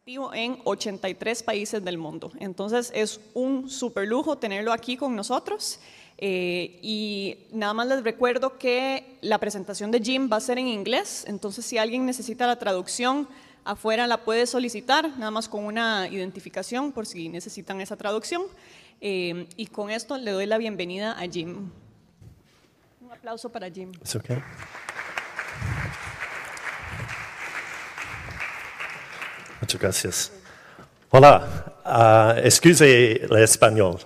activo en 83 países del mundo. Entonces es un súper lujo tenerlo aquí con nosotros. Y nada más les recuerdo que la presentación de Jim va a ser en inglés, entonces si alguien necesita la traducción, afuera la puede solicitar, nada más con una identificación por si necesitan esa traducción. Y con esto le doy la bienvenida a Jim. Un aplauso para Jim. It's okay. Muchas gracias. Hola, excuse el español,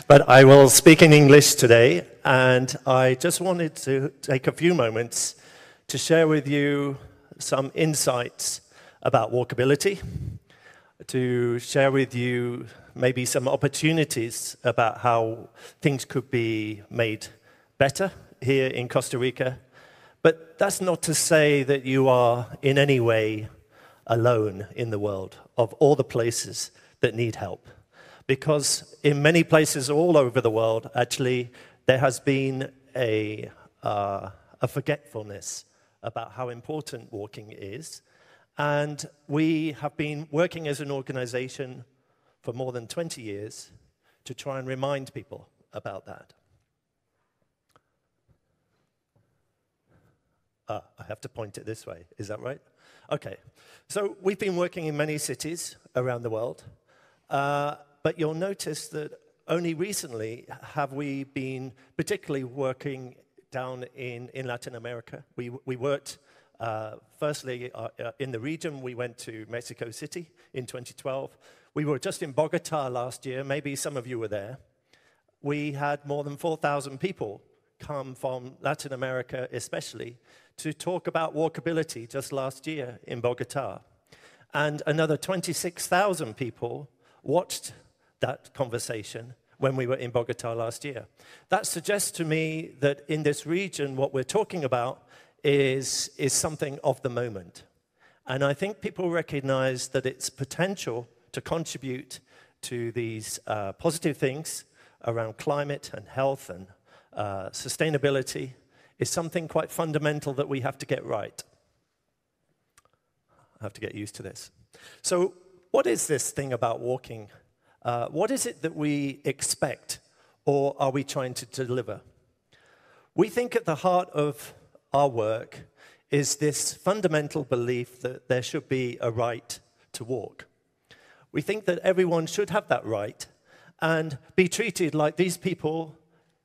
but I will speak in English today, and I just wanted to take a few moments to share with you some insights about walkability, to share with you maybe some opportunities about how things could be made better here in Costa Rica. But that's not to say that you are in any way alone in the world of all the places that need help. Because in many places all over the world, actually, there has been a forgetfulness about how important walking is. And we have been working as an organization for more than 20 years to try and remind people about that. I have to point it this way, is that right? Okay, so we've been working in many cities around the world, but you'll notice that only recently have we been particularly working down in Latin America. We worked firstly in the region. We went to Mexico City in 2012. We were just in Bogota last year. Maybe some of you were there. We had more than 4,000 people come from Latin America especially to talk about walkability just last year in Bogota. And another 26,000 people watched that conversation when we were in Bogota last year. That suggests to me that in this region, what we're talking about is something of the moment. And I think people recognize that its potential to contribute to these positive things around climate and health and sustainability is something quite fundamental that we have to get right. I have to get used to this. So what is this thing about walking? What is it that we expect, or are we trying to deliver? We think at the heart of our work is this fundamental belief that there should be a right to walk. We think that everyone should have that right and be treated like these people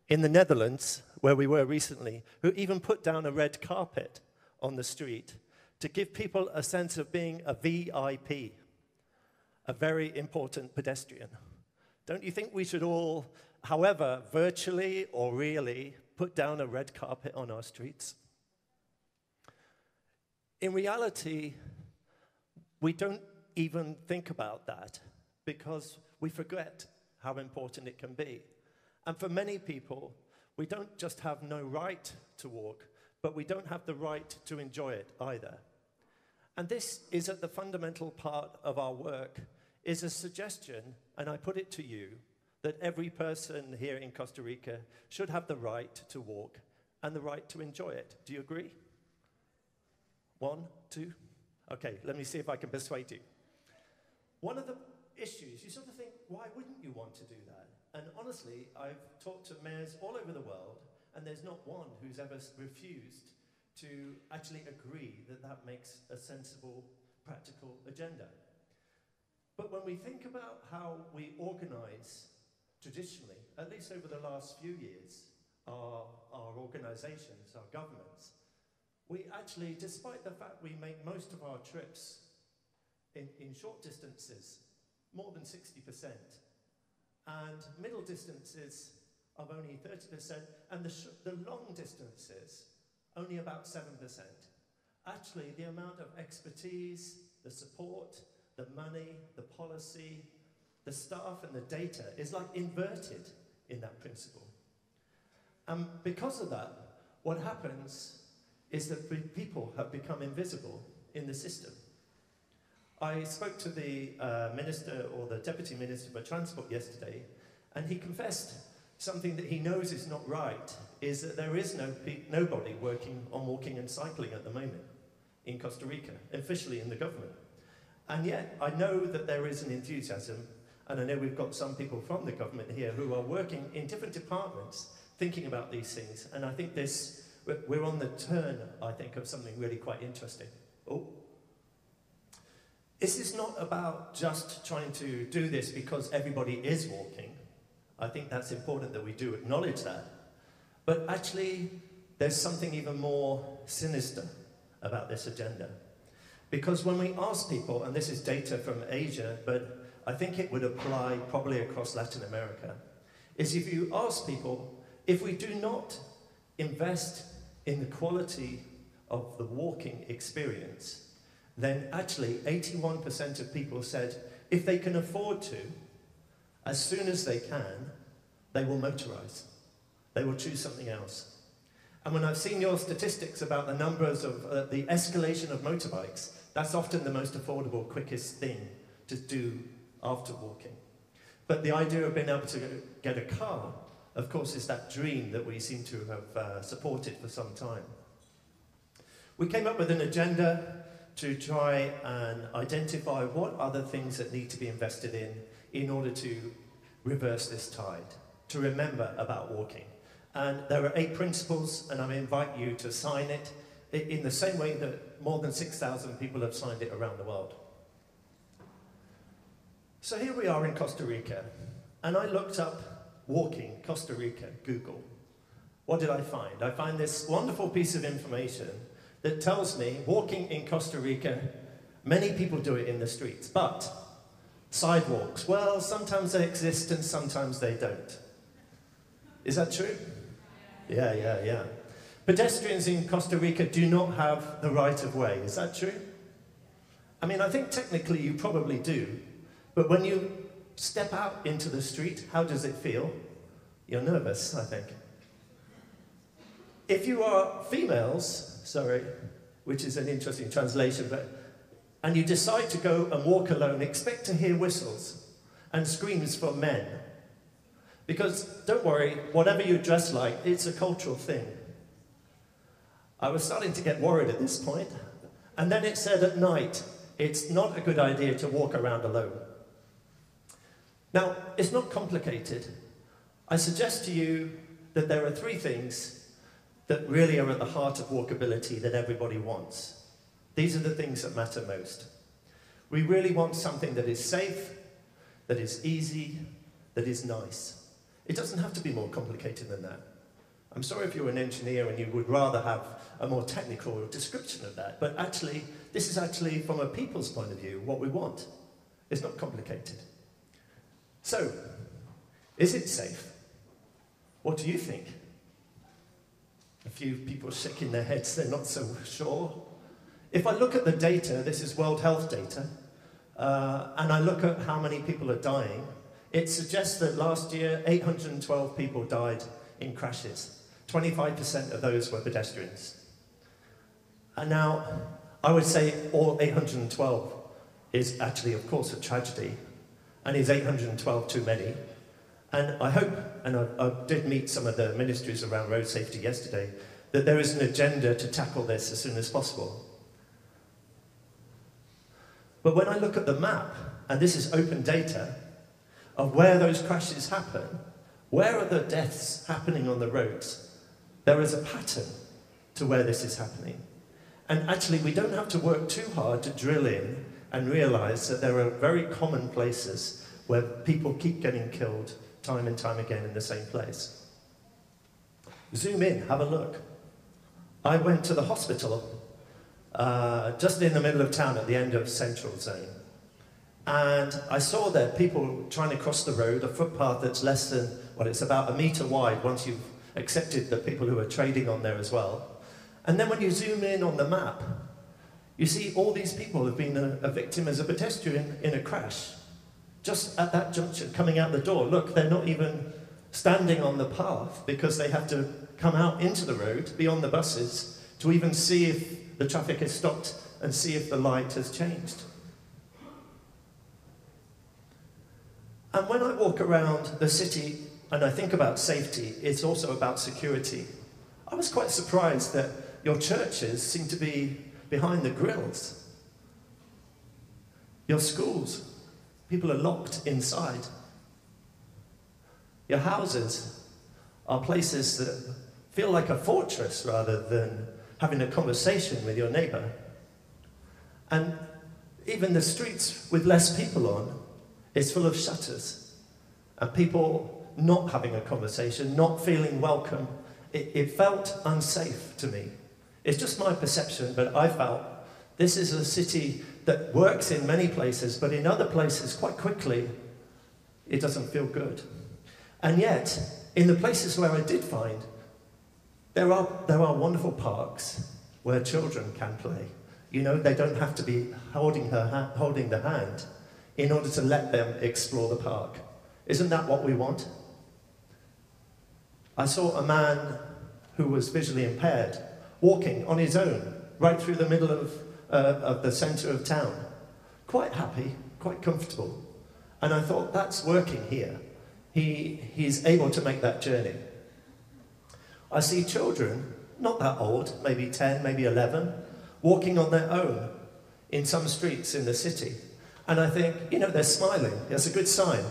in the Netherlands, where we were recently, who even put down a red carpet on the street to give people a sense of being a VIP, a very important pedestrian. Don't you think we should all, however, virtually or really, put down a red carpet on our streets? In reality, we don't even think about that because we forget how important it can be. And for many people, we don't just have no right to walk, but we don't have the right to enjoy it either. And this is at the fundamental part of our work, is a suggestion, and I put it to you, that every person here in Costa Rica should have the right to walk and the right to enjoy it. Do you agree? 1, 2? Okay, let me see if I can persuade you. One of the issues, you sort of think, why wouldn't you want to do that? And honestly, I've talked to mayors all over the world, and there's not one who's ever refused to actually agree that that makes a sensible, practical agenda. But when we think about how we organize traditionally, at least over the last few years, our organizations, our governments, we actually, despite the fact we make most of our trips in short distances, more than 60%, and middle distances of only 30%, and the long distances, only about 7%. Actually, the amount of expertise, the support, the money, the policy, the staff and the data is like inverted in that principle. And because of that, what happens is that people have become invisible in the system. I spoke to the minister or the deputy minister for transport yesterday, and he confessed something that he knows is not right, is that there is nobody working on walking and cycling at the moment in Costa Rica, officially in the government. And yet, I know that there is an enthusiasm, and I know we've got some people from the government here who are working in different departments thinking about these things, and I think we're on the turn, I think, of something really quite interesting. Oh. This is not about just trying to do this because everybody is walking. I think that's important that we do acknowledge that. But actually, there's something even more sinister about this agenda. Because when we ask people, and this is data from Asia, but I think it would apply probably across Latin America, is if you ask people, if we do not invest in the quality of the walking experience, then actually 81% of people said if they can afford to, as soon as they can, they will motorize. They will choose something else. And when I've seen your statistics about the numbers of the escalation of motorbikes, that's often the most affordable, quickest thing to do after walking. But the idea of being able to get a car, of course, is that dream that we seem to have supported for some time. We came up with an agenda to try and identify what other things that need to be invested in order to reverse this tide, to remember about walking. And there are 8 principles, and I invite you to sign it in the same way that more than 6,000 people have signed it around the world. So here we are in Costa Rica, and I looked up walking Costa Rica, Google. What did I find? I find this wonderful piece of information that tells me walking in Costa Rica, many people do it in the streets, but sidewalks, well, sometimes they exist and sometimes they don't. Is that true? Yeah. Pedestrians in Costa Rica do not have the right of way. Is that true? I mean, I think technically you probably do, but when you step out into the street, how does it feel? You're nervous, I think. If you are females, sorry, which is an interesting translation, and you decide to go and walk alone, expect to hear whistles and screams from men. Because, don't worry, whatever you dress like, it's a cultural thing. I was starting to get worried at this point, and then it said at night, it's not a good idea to walk around alone. Now, it's not complicated. I suggest to you that there are 3 things that really are at the heart of walkability that everybody wants. These are the things that matter most. We really want something that is safe, that is easy, that is nice. It doesn't have to be more complicated than that. I'm sorry if you're an engineer and you would rather have a more technical description of that, but actually, this is actually, from a people's point of view, what we want. It's not complicated. So, is it safe? What do you think? A few people shaking their heads, they're not so sure. If I look at the data, this is World Health data, and I look at how many people are dying, it suggests that last year, 812 people died in crashes. 25% of those were pedestrians. And now, I would say all 812 is actually, of course, a tragedy. And is 812 too many? And I hope, and I did meet some of the ministries around road safety yesterday, that there is an agenda to tackle this as soon as possible. But when I look at the map, and this is open data, of where those crashes happen, where are the deaths happening on the roads? There is a pattern to where this is happening. And actually, we don't have to work too hard to drill in and realize that there are very common places where people keep getting killed time and time again in the same place. Zoom in, have a look. I went to the hospital just in the middle of town at the end of Central Zone. And I saw there people trying to cross the road, a footpath that's less than, well, it's about 1 meter wide once you've accepted the people who are trading on there as well. And then when you zoom in on the map, you see all these people have been a victim as a pedestrian in a crash. Just at that junction, coming out the door. Look, they're not even standing on the path because they have to come out into the road, beyond the buses, to even see if the traffic has stopped and see if the light has changed. And when I walk around the city and I think about safety, it's also about security. I was quite surprised that your churches seem to be behind the grills. Your schools, people are locked inside. Your houses are places that feel like a fortress rather than having a conversation with your neighbor. And even the streets with less people on is full of shutters and people not having a conversation, not feeling welcome. It felt unsafe to me. It's just my perception, but I felt this is a city that works in many places, but in other places, quite quickly, it doesn't feel good. And yet, in the places where I did find, there are wonderful parks where children can play. You know, they don't have to be holding the hand in order to let them explore the park. Isn't that what we want? I saw a man who was visually impaired walking on his own right through the middle of the centre of town. Quite happy, quite comfortable. And I thought, that's working here. He's able to make that journey. I see children, not that old, maybe 10, maybe 11, walking on their own in some streets in the city. And I think, you know, they're smiling. That's a good sign.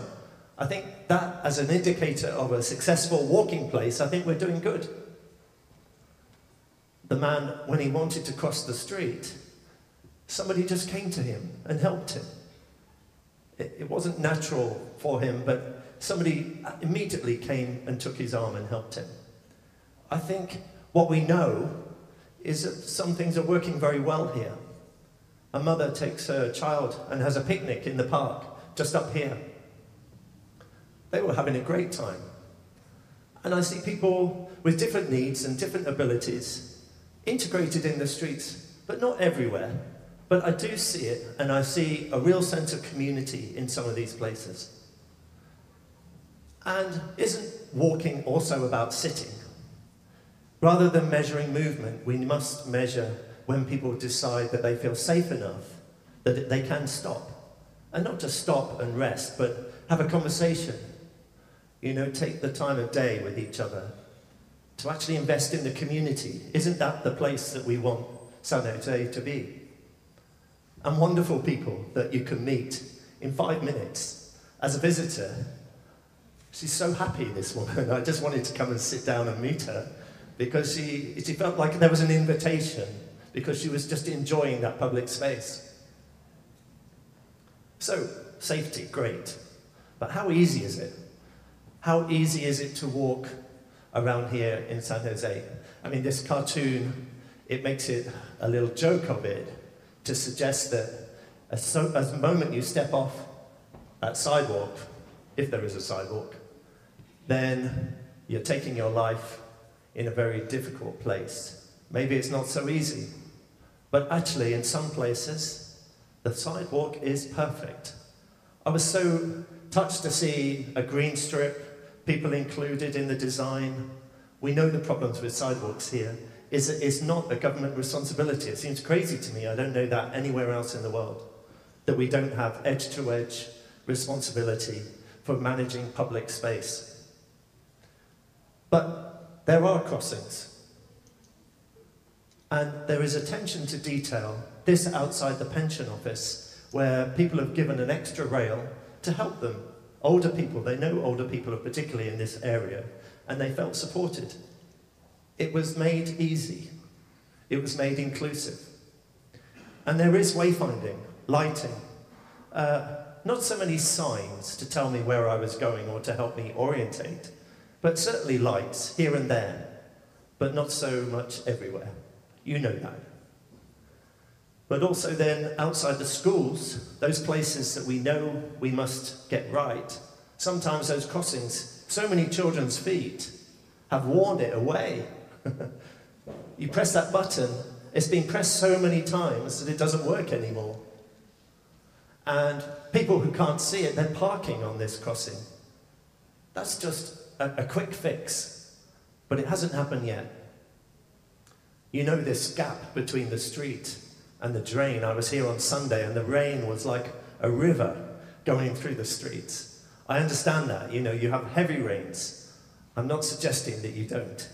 I think that, as an indicator of a successful walking place, I think we're doing good. The man, when he wanted to cross the street, somebody just came to him and helped him. It wasn't natural for him, but somebody immediately came and took his arm and helped him. I think what we know is that some things are working very well here. A mother takes her child and has a picnic in the park, just up here. They were having a great time. And I see people with different needs and different abilities integrated in the streets, but not everywhere. But I do see it, and I see a real sense of community in some of these places. And isn't walking also about sitting? Rather than measuring movement, we must measure when people decide that they feel safe enough that they can stop. And not just stop and rest, but have a conversation. You know, take the time of day with each other. To actually invest in the community. Isn't that the place that we want San Jose to be? And wonderful people that you can meet in 5 minutes. As a visitor, she's so happy, this woman. I just wanted to come and sit down and meet her because she felt like there was an invitation because she was just enjoying that public space. So, safety, great. But how easy is it? How easy is it to walk around here in San Jose? I mean, this cartoon, it makes it a little joke of it to suggest that as the moment you step off that sidewalk, if there is a sidewalk, then you're taking your life in a very difficult place. Maybe it's not so easy, but actually in some places, the sidewalk is perfect. I was so touched to see a green strip, people included in the design. We know the problems with sidewalks here. It's not a government responsibility. It seems crazy to me. I don't know that anywhere else in the world, that we don't have edge-to-edge responsibility for managing public space. But there are crossings. And there is attention to detail, this outside the pension office, where people have given an extra rail to help them. Older people, they know older people, particularly in this area, and they felt supported. It was made easy. It was made inclusive. And there is wayfinding, lighting. Not so many signs to tell me where I was going or to help me orientate, but certainly lights here and there, but not so much everywhere. You know that. But also then, outside the schools, those places that we know we must get right, sometimes those crossings, so many children's feet have worn it away. You press that button, it's been pressed so many times that it doesn't work anymore. And people who can't see it, they're parking on this crossing. That's just a quick fix, but it hasn't happened yet. You know this gap between the street and the drain. I was here on Sunday and the rain was like a river going through the streets. I understand that, you know, you have heavy rains. I'm not suggesting that you don't.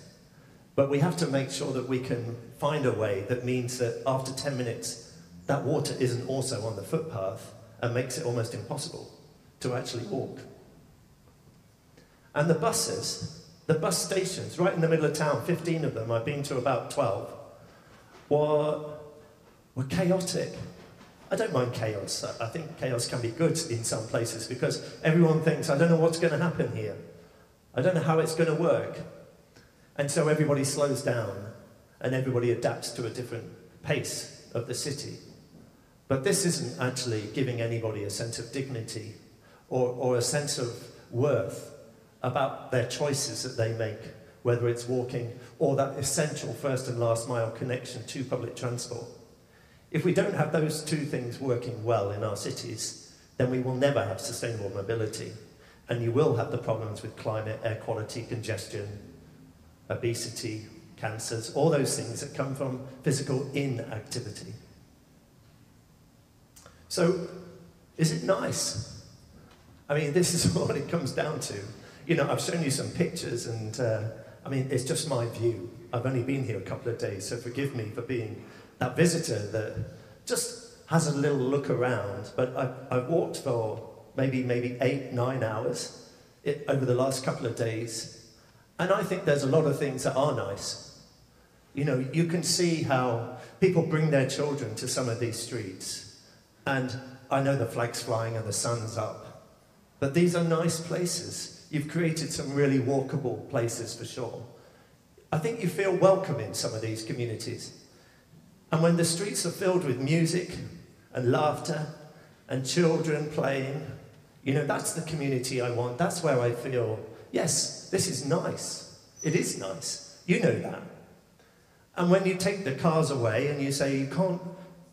But we have to make sure that we can find a way that means that after 10 minutes, that water isn't also on the footpath and makes it almost impossible to actually walk. And the buses, the bus stations right in the middle of town, 15 of them, I've been to about 12, were chaotic. I don't mind chaos. I think chaos can be good in some places because everyone thinks, I don't know what's going to happen here. I don't know how it's going to work. And so everybody slows down and everybody adapts to a different pace of the city. But this isn't actually giving anybody a sense of dignity or a sense of worth about their choices that they make, whether it's walking or that essential first and last mile connection to public transport. If we don't have those two things working well in our cities, then we will never have sustainable mobility. And you will have the problems with climate, air quality, congestion, obesity, cancers, all those things that come from physical inactivity. So, is it nice? I mean, this is what it comes down to. You know, I've shown you some pictures and, I mean, it's just my view. I've only been here a couple of days, so forgive me for being that visitor that just has a little look around. But I've walked for maybe 8, 9 hours over the last couple of days. And I think there's a lot of things that are nice. You know, you can see how people bring their children to some of these streets. And I know the flag's flying and the sun's up. But these are nice places. You've created some really walkable places for sure. I think you feel welcome in some of these communities. And when the streets are filled with music and laughter and children playing, you know, that's the community I want. That's where I feel, yes, this is nice. It is nice. You know that. And when you take the cars away and you say you can't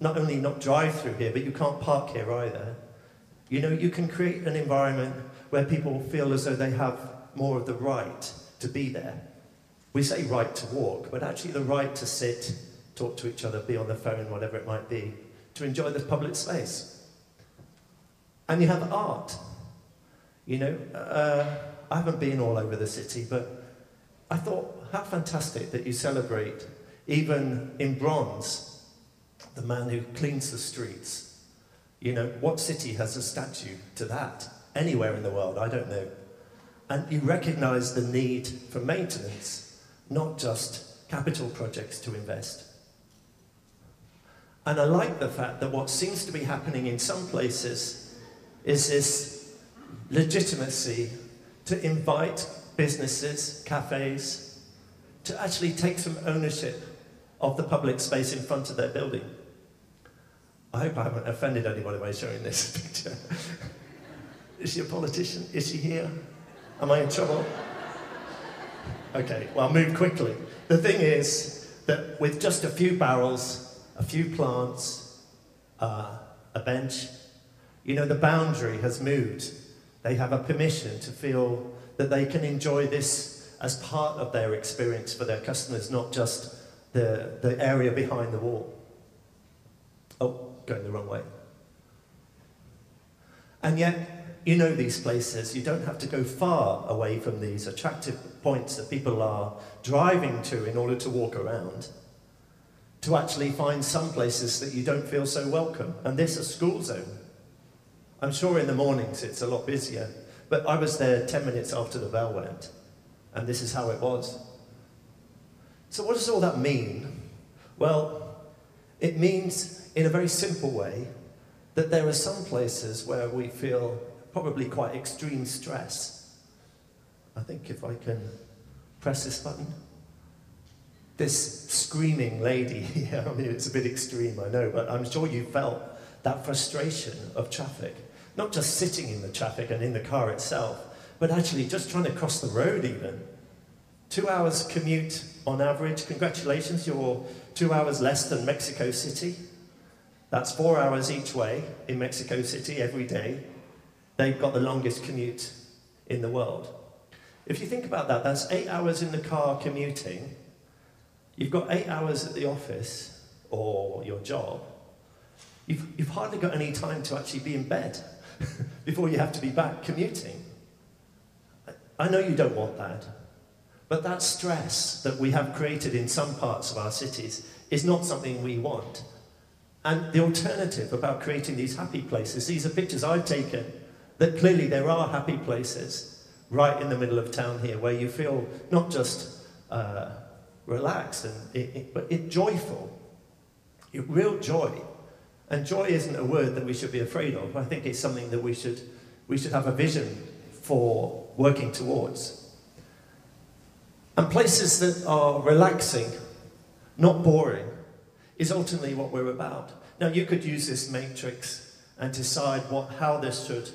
not only not drive through here, but you can't park here either, you know, you can create an environment where people feel as though they have more of the right to be there. We say right to walk, but actually the right to sit, talk to each other, be on the phone, whatever it might be, to enjoy the public space. And you have art. You know, I haven't been all over the city, but I thought, how fantastic that you celebrate, even in bronze, the man who cleans the streets. You know, what city has a statue to that? Anywhere in the world, I don't know. And you recognise the need for maintenance, not just capital projects to invest. And I like the fact that what seems to be happening in some places is this legitimacy to invite businesses, cafes, to actually take some ownership of the public space in front of their building. I hope I haven't offended anybody by showing this picture. Is she a politician? Is she here? Am I in trouble? Okay, well, I'll move quickly. The thing is that with just a few barrels, a few plants, a bench, you know, the boundary has moved. They have a permission to feel that they can enjoy this as part of their experience for their customers, not just the area behind the wall. Oh, going the wrong way. And yet, you know these places, you don't have to go far away from these attractive points that people are driving to in order to walk around, to actually find some places that you don't feel so welcome. And this is a school zone. I'm sure in the mornings it's a lot busier, but I was there 10 minutes after the bell went, and this is how it was. So what does all that mean? Well, it means, in a very simple way, that there are some places where we feel probably quite extreme stress. I think if I can press this button. This screaming lady here, I mean, it's a bit extreme, I know, but I'm sure you felt that frustration of traffic. Not just sitting in the traffic and in the car itself, but actually just trying to cross the road even. 2 hours commute on average. Congratulations, you're 2 hours less than Mexico City. That's 4 hours each way in Mexico City every day. They've got the longest commute in the world. If you think about that, that's 8 hours in the car commuting. You've got 8 hours at the office or your job. You've hardly got any time to actually be in bed before you have to be back commuting. I know you don't want that, but that stress that we have created in some parts of our cities is not something we want. And the alternative about creating these happy places, these are pictures I've taken, that clearly there are happy places right in the middle of town here where you feel not just relaxed, but joyful, real joy. And joy isn't a word that we should be afraid of. I think it's something that we should have a vision for working towards. And places that are relaxing, not boring, is ultimately what we're about. Now, you could use this matrix and decide how this should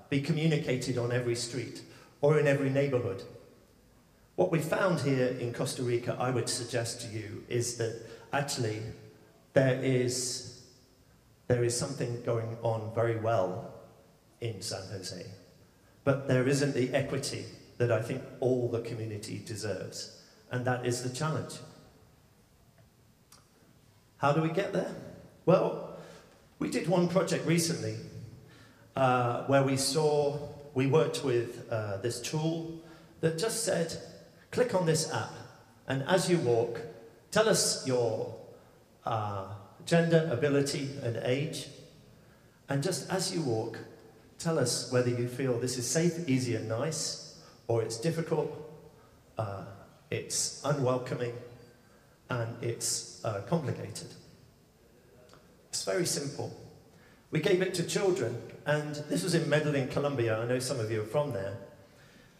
be communicated on every street or in every neighborhood. What we found here in Costa Rica, I would suggest to you, is that actually there is something going on very well in San Jose, but there isn't the equity that I think all the community deserves, and that is the challenge. How do we get there? Well, we did one project recently where we worked with this tool that just said, click on this app, and as you walk, tell us your gender, ability, and age, and just as you walk, tell us whether you feel this is safe, easy, and nice, or it's difficult, it's unwelcoming, and it's complicated. It's very simple. We gave it to children, and this was in Medellin, Colombia. I know some of you are from there.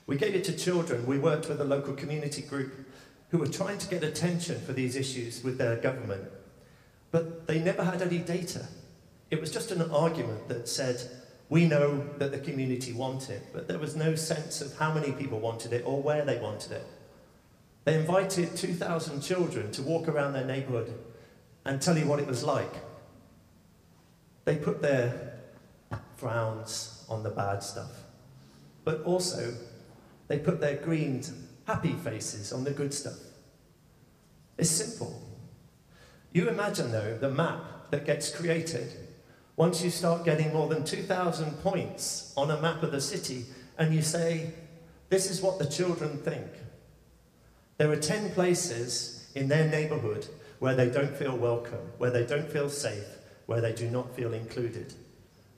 We gave it to children. We worked with a local community group who were trying to get attention for these issues with their government, but they never had any data. It was just an argument that said, we know that the community want it, but there was no sense of how many people wanted it or where they wanted it. They invited 2,000 children to walk around their neighborhood and tell you what it was like. They put their frowns on the bad stuff, but also they put their green, happy faces on the good stuff. It's simple. You imagine, though, the map that gets created once you start getting more than 2,000 points on a map of the city, and you say, this is what the children think. There are 10 places in their neighborhood where they don't feel welcome, where they don't feel safe, where they do not feel included.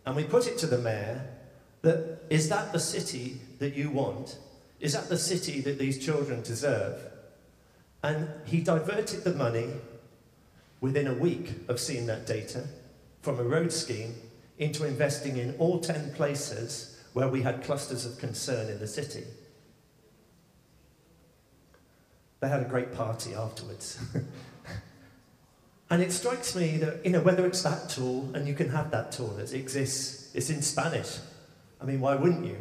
And we put it to the mayor that, is that the city that you want? Is that the city that these children deserve? And he diverted the money within a week of seeing that data from a road scheme into investing in all 10 places where we had clusters of concern in the city. They had a great party afterwards. And it strikes me that, whether it's that tool, and you can have that tool, it exists, it's in Spanish. I mean, why wouldn't you?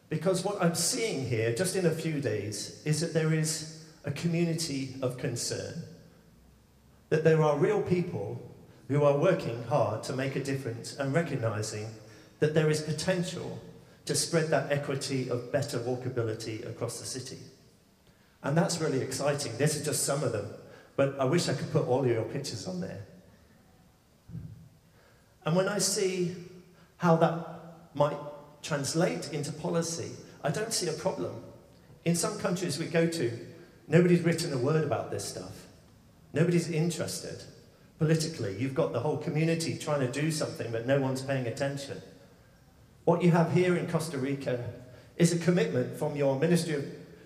Because what I'm seeing here, just in a few days, is that there is a community of concern. That there are real people who are working hard to make a difference and recognizing that there is potential to spread that equity of better walkability across the city. And that's really exciting. This is just some of them. But I wish I could put all of your pictures on there. And when I see how that might translate into policy, I don't see a problem. In some countries we go to, nobody's written a word about this stuff. Nobody's interested. Politically, you've got the whole community trying to do something, but no one's paying attention. What you have here in Costa Rica is a commitment from your Ministry of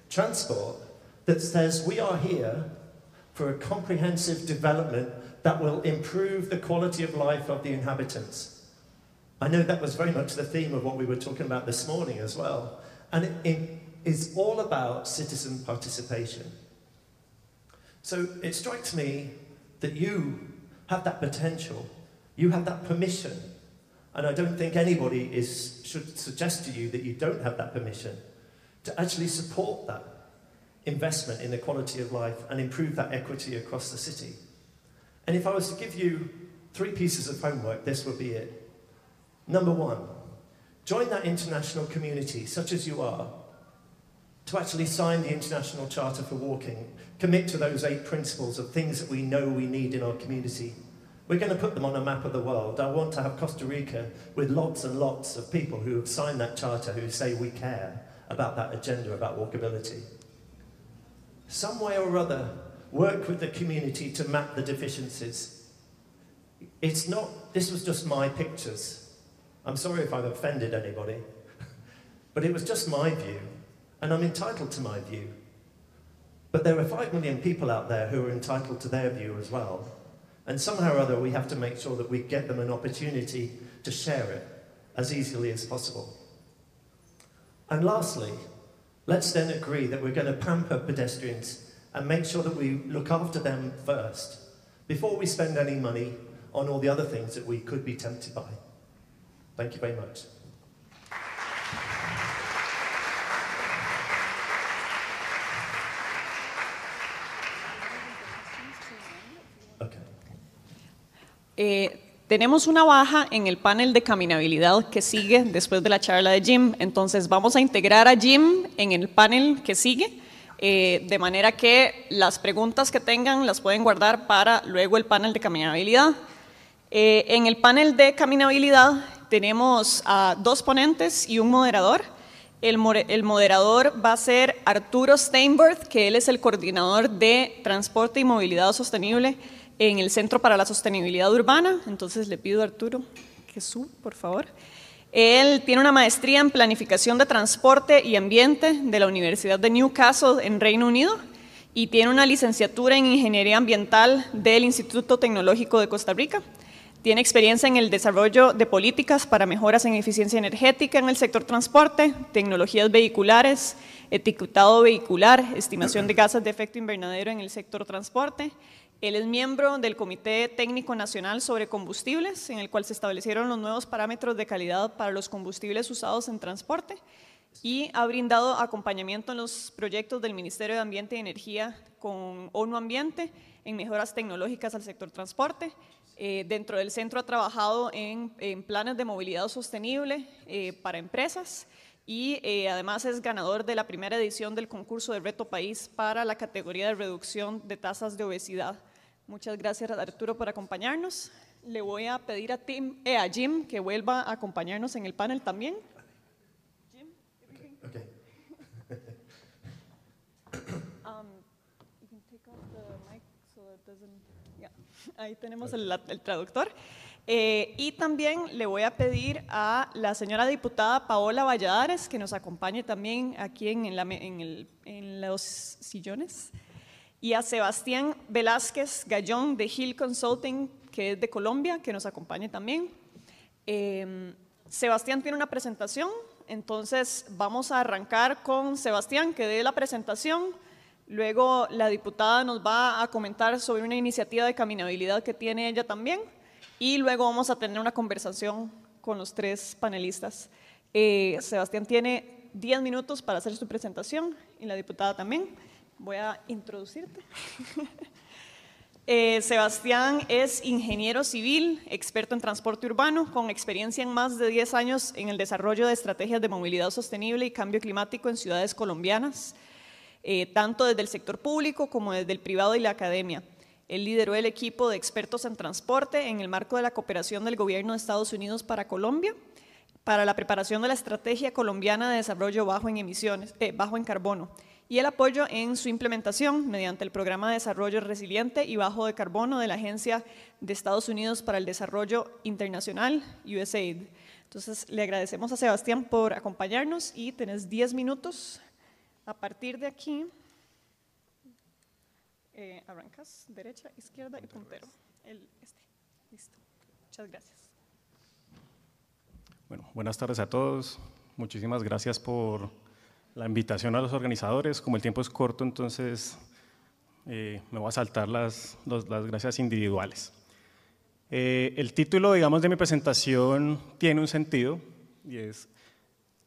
Transport that says we are here for a comprehensive development that will improve the quality of life of the inhabitants. I know that was very much the theme of what we were talking about this morning as well. And it is all about citizen participation. So it strikes me that you have that potential, you have that permission, and I don't think anybody should suggest to you that you don't have that permission to actually support that investment in the quality of life and improve that equity across the city. And if I was to give you 3 pieces of homework, this would be it. Number 1, join that international community, such as you are, to actually sign the International Charter for Walking, commit to those 8 principles of things that we know we need in our community. We're going to put them on a map of the world. I want to have Costa Rica with lots and lots of people who have signed that charter, who say we care about that agenda, about walkability. Some way or other, work with the community to map the deficiencies. This was just my pictures. I'm sorry if I've offended anybody, but it was just my view, and I'm entitled to my view. But there are 5 million people out there who are entitled to their view as well. And somehow or other, we have to make sure that we get them an opportunity to share it as easily as possible. And lastly, let's then agree that we're going to pamper pedestrians and make sure that we look after them first, before we spend any money on all the other things that we could be tempted by. Thank you very much. Tenemos una baja en el panel de caminabilidad que sigue después de la charla de Jim, entonces vamos a integrar a Jim en el panel que sigue, de manera que las preguntas que tengan las pueden guardar para luego el panel de caminabilidad. En el panel de caminabilidad tenemos a 2 ponentes y un moderador. El moderador va a ser Arturo Steinberg, que él es el coordinador de Transporte y Movilidad Sostenible en el Centro para la Sostenibilidad Urbana. Entonces le pido a Arturo que suba, por favor. Él tiene una maestría en Planificación de Transporte y Ambiente de la Universidad de Newcastle en Reino Unido y tiene una licenciatura en Ingeniería Ambiental del Instituto Tecnológico de Costa Rica. Tiene experiencia en el desarrollo de políticas para mejoras en eficiencia energética en el sector transporte, tecnologías vehiculares, etiquetado vehicular, estimación de gases de efecto invernadero en el sector transporte. Él es miembro del Comité Técnico Nacional sobre Combustibles, en el cual se establecieron los nuevos parámetros de calidad para los combustibles usados en transporte y ha brindado acompañamiento en los proyectos del Ministerio de Ambiente y Energía con ONU Ambiente en mejoras tecnológicas al sector transporte. Dentro del centro ha trabajado en planes de movilidad sostenible para empresas y además es ganador de la primera edición del concurso de Reto País para la categoría de reducción de tasas de obesidad. Muchas gracias, Arturo, por acompañarnos. Le voy a pedir a Jim que vuelva a acompañarnos en el panel también. Jim, okay. You can take off the mic so it doesn't. Yeah. Ahí tenemos el traductor. Y también le voy a pedir a la señora diputada Paola Valladares que nos acompañe también aquí en los sillones, y a Sebastián Velázquez Gallón de Hill Consulting, que es de Colombia, que nos acompañe también. Sebastián tiene una presentación, entonces vamos a arrancar con Sebastián, que dé la presentación. Luego la diputada nos va a comentar sobre una iniciativa de caminabilidad que tiene ella también. Y luego vamos a tener una conversación con los 3 panelistas. Sebastián tiene 10 minutos para hacer su presentación y la diputada también. Voy a introducirte. Sebastián es ingeniero civil, experto en transporte urbano, con experiencia en más de 10 años en el desarrollo de estrategias de movilidad sostenible y cambio climático en ciudades colombianas, tanto desde el sector público como desde el privado y la academia. Él lideró el equipo de expertos en transporte en el marco de la cooperación del Gobierno de Estados Unidos para Colombia, para la preparación de la Estrategia Colombiana de Desarrollo Bajo en Carbono, y el apoyo en su implementación mediante el Programa de Desarrollo Resiliente y Bajo de Carbono de la Agencia de Estados Unidos para el Desarrollo Internacional, USAID. Entonces, le agradecemos a Sebastián por acompañarnos y tenés 10 minutos. A partir de aquí, arrancas derecha, izquierda y puntero. Listo. Muchas gracias. Bueno, buenas tardes a todos. Muchísimas gracias por la invitación a los organizadores. Como el tiempo es corto, entonces me voy a saltar las gracias individuales. El título, digamos, de mi presentación tiene un sentido y es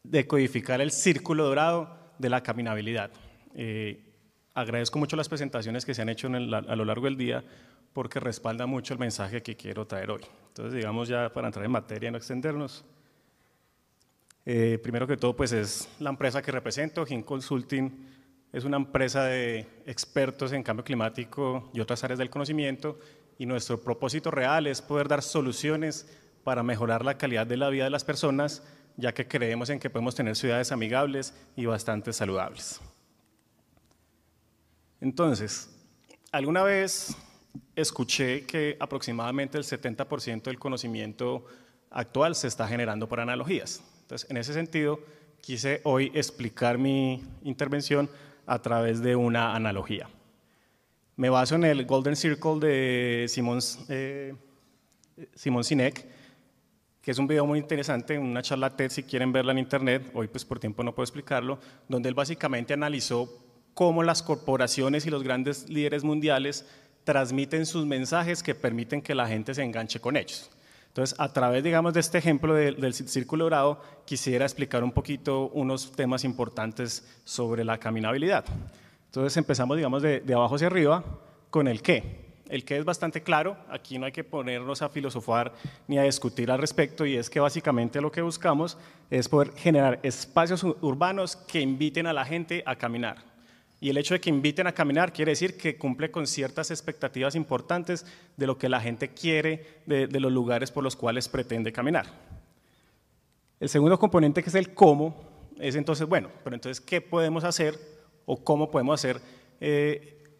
decodificar el círculo dorado de la caminabilidad. Agradezco mucho las presentaciones que se han hecho a lo largo del día porque respalda mucho el mensaje que quiero traer hoy. Entonces, digamos, ya para entrar en materia y no extendernos, primero que todo, pues es la empresa que represento. HIN Consulting es una empresa de expertos en cambio climático y otras áreas del conocimiento, y nuestro propósito real es poder dar soluciones para mejorar la calidad de la vida de las personas, ya que creemos en que podemos tener ciudades amigables y bastante saludables. Entonces, ¿alguna vez escuché que aproximadamente el 70% del conocimiento actual se está generando por analogías. Entonces, en ese sentido, quise hoy explicar mi intervención a través de una analogía. Me baso en el Golden Circle de Simon Sinek, que es un video muy interesante, una charla TED, si quieren verla en internet, hoy pues por tiempo no puedo explicarlo, donde él básicamente analizó cómo las corporaciones y los grandes líderes mundiales transmiten sus mensajes que permiten que la gente se enganche con ellos. Entonces, a través, digamos, de este ejemplo del círculo dorado, quisiera explicar un poquito unos temas importantes sobre la caminabilidad. Entonces, empezamos, digamos, de abajo hacia arriba con el qué. El qué es bastante claro, aquí no hay que ponernos a filosofar ni a discutir al respecto, y es que básicamente lo que buscamos es poder generar espacios urbanos que inviten a la gente a caminar. Y el hecho de que inviten a caminar quiere decir que cumple con ciertas expectativas importantes de lo que la gente quiere de los lugares por los cuales pretende caminar. El segundo componente, que es el cómo, es entonces, bueno, pero entonces, ¿qué podemos hacer o cómo podemos hacer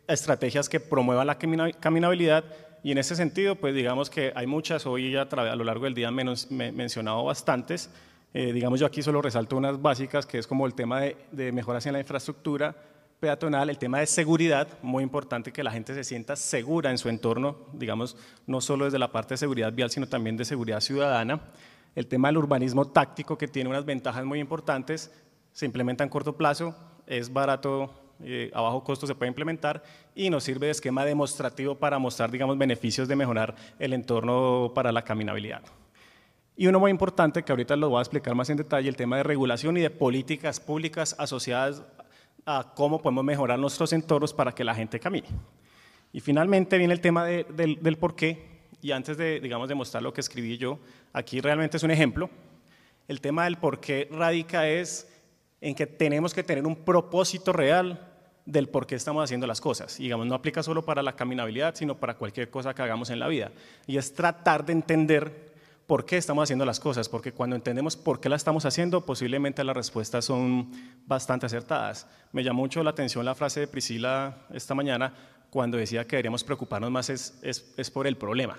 estrategias que promuevan la caminabilidad? Y en ese sentido, pues digamos que hay muchas, hoy ya a lo largo del día he mencionado bastantes. Digamos, yo aquí solo resalto unas básicas, que es como el tema de mejoras en la infraestructura peatonal, el tema de seguridad, muy importante que la gente se sienta segura en su entorno, digamos, no solo desde la parte de seguridad vial, sino también de seguridad ciudadana. El tema del urbanismo táctico, que tiene unas ventajas muy importantes, se implementa en corto plazo, es barato, a bajo costo se puede implementar y nos sirve de esquema demostrativo para mostrar, digamos, beneficios de mejorar el entorno para la caminabilidad. Y uno muy importante, que ahorita lo voy a explicar más en detalle, el tema de regulación y de políticas públicas asociadas a cómo podemos mejorar nuestros entornos para que la gente camine. Y finalmente viene el tema del por qué, y antes de, digamos, de mostrar lo que escribí yo, aquí realmente es un ejemplo. El tema del por qué radica es en que tenemos que tener un propósito real del por qué estamos haciendo las cosas. Y, digamos, no aplica solo para la caminabilidad, sino para cualquier cosa que hagamos en la vida. Y es tratar de entender por qué estamos haciendo las cosas, porque cuando entendemos por qué las estamos haciendo, posiblemente las respuestas son bastante acertadas. Me llamó mucho la atención la frase de Priscila esta mañana, cuando decía que deberíamos preocuparnos más es por el problema,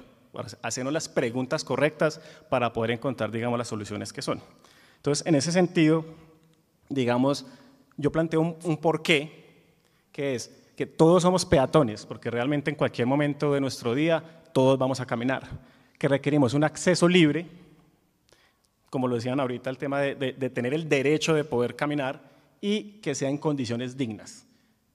hacernos las preguntas correctas para poder encontrar, digamos, las soluciones que son. Entonces, en ese sentido, digamos, yo planteo un por qué, que es que todos somos peatones, porque realmente en cualquier momento de nuestro día todos vamos a caminar, que requerimos un acceso libre, como lo decían ahorita, el tema de tener el derecho de poder caminar y que sea en condiciones dignas.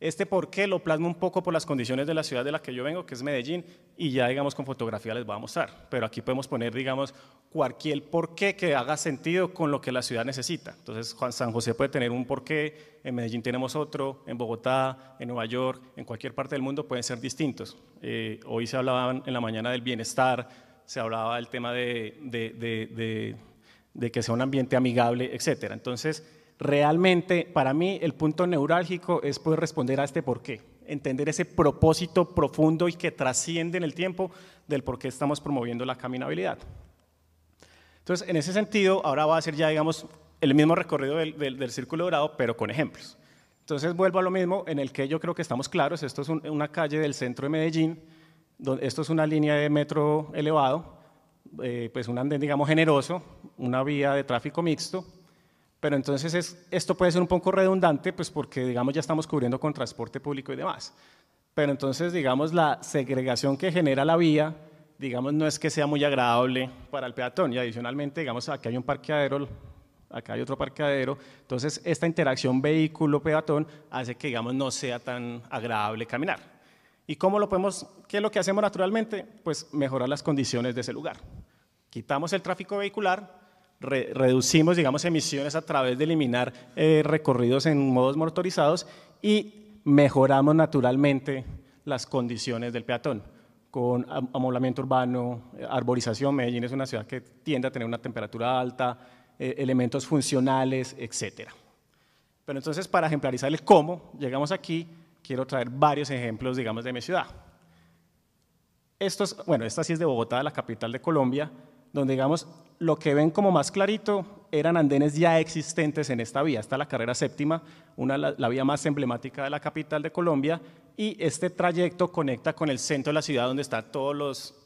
Este por qué lo plasmo un poco por las condiciones de la ciudad de la que yo vengo, que es Medellín, y ya, digamos, con fotografía les voy a mostrar. Pero aquí podemos poner, digamos, cualquier por qué que haga sentido con lo que la ciudad necesita. Entonces, San José puede tener un por qué, en Medellín tenemos otro, en Bogotá, en Nueva York, en cualquier parte del mundo pueden ser distintos. Hoy se hablaba en la mañana del bienestar, se hablaba del tema de que sea un ambiente amigable, etc. Entonces, realmente, para mí, el punto neurálgico es poder responder a este por qué, entender ese propósito profundo y que trasciende en el tiempo del por qué estamos promoviendo la caminabilidad. Entonces, en ese sentido, ahora voy a hacer ya, digamos, el mismo recorrido del círculo dorado, pero con ejemplos. Entonces, vuelvo a lo mismo, en el que yo creo que estamos claros. Esto es una calle del centro de Medellín, esto es una línea de metro elevado, pues un andén, digamos, generoso, una vía de tráfico mixto. Pero entonces esto puede ser un poco redundante, pues porque, digamos, ya estamos cubriendo con transporte público y demás. Pero entonces, digamos, la segregación que genera la vía, digamos, no es que sea muy agradable para el peatón. Y adicionalmente, digamos, aquí hay un parqueadero, acá hay otro parqueadero. Entonces, esta interacción vehículo-peatón hace que, digamos, no sea tan agradable caminar. ¿Y cómo lo podemos, qué es lo que hacemos naturalmente? Pues mejorar las condiciones de ese lugar. Quitamos el tráfico vehicular, reducimos, digamos, emisiones a través de eliminar recorridos en modos motorizados y mejoramos naturalmente las condiciones del peatón con amoblamiento urbano, arborización. Medellín es una ciudad que tiende a tener una temperatura alta, elementos funcionales, etc. Pero entonces, para ejemplarizar el cómo llegamos aquí, quiero traer varios ejemplos, digamos, de mi ciudad. Esta sí es de Bogotá, la capital de Colombia, donde, digamos, lo que ven como más clarito eran andenes ya existentes en esta vía. Esta es la carrera séptima, la vía más emblemática de la capital de Colombia, y este trayecto conecta con el centro de la ciudad donde está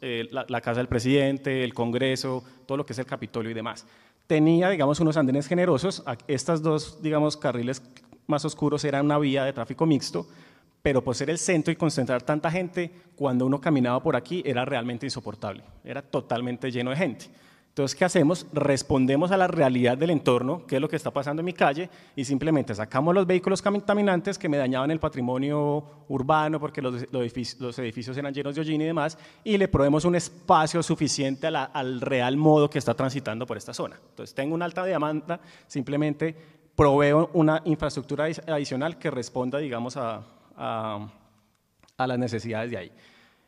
la casa del presidente, el Congreso, todo lo que es el Capitolio y demás. Tenía, digamos, unos andenes generosos. Estas dos, digamos, carriles más oscuros eran una vía de tráfico mixto, pero por ser el centro y concentrar tanta gente, cuando uno caminaba por aquí era realmente insoportable, era totalmente lleno de gente. Entonces, ¿qué hacemos? Respondemos a la realidad del entorno, qué es lo que está pasando en mi calle, y simplemente sacamos los vehículos contaminantes que me dañaban el patrimonio urbano, porque los edificios eran llenos de hollín y demás, y le proveemos un espacio suficiente al real modo que está transitando por esta zona. Entonces, tengo una alta demanda, simplemente proveo una infraestructura adicional que responda, digamos, a las necesidades de ahí.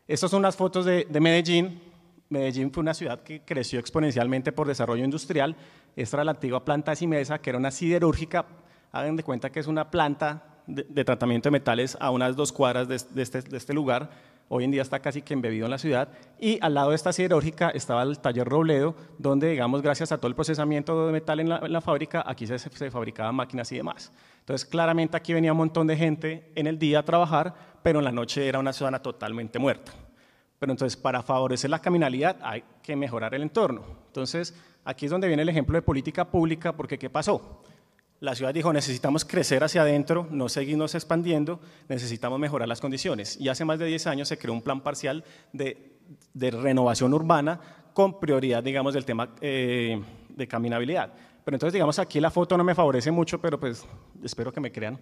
Estas son unas fotos de Medellín. Medellín fue una ciudad que creció exponencialmente por desarrollo industrial. Esta era la antigua planta de Simesa, que era una siderúrgica. Hagan de cuenta que es una planta de tratamiento de metales a unas 2 cuadras de este lugar. Hoy en día está casi que embebido en la ciudad. Y al lado de esta siderúrgica estaba el taller Robledo, donde, digamos, gracias a todo el procesamiento de metal en la fábrica, aquí se fabricaban máquinas y demás. Entonces, claramente aquí venía un montón de gente en el día a trabajar, pero en la noche era una zona totalmente muerta. Pero entonces, para favorecer la caminabilidad hay que mejorar el entorno. Entonces, aquí es donde viene el ejemplo de política pública, porque ¿qué pasó? La ciudad dijo, necesitamos crecer hacia adentro, no seguirnos expandiendo, necesitamos mejorar las condiciones. Y hace más de 10 años se creó un plan parcial de renovación urbana con prioridad, digamos, del tema de caminabilidad. Pero entonces, digamos, aquí la foto no me favorece mucho, pero pues espero que me crean.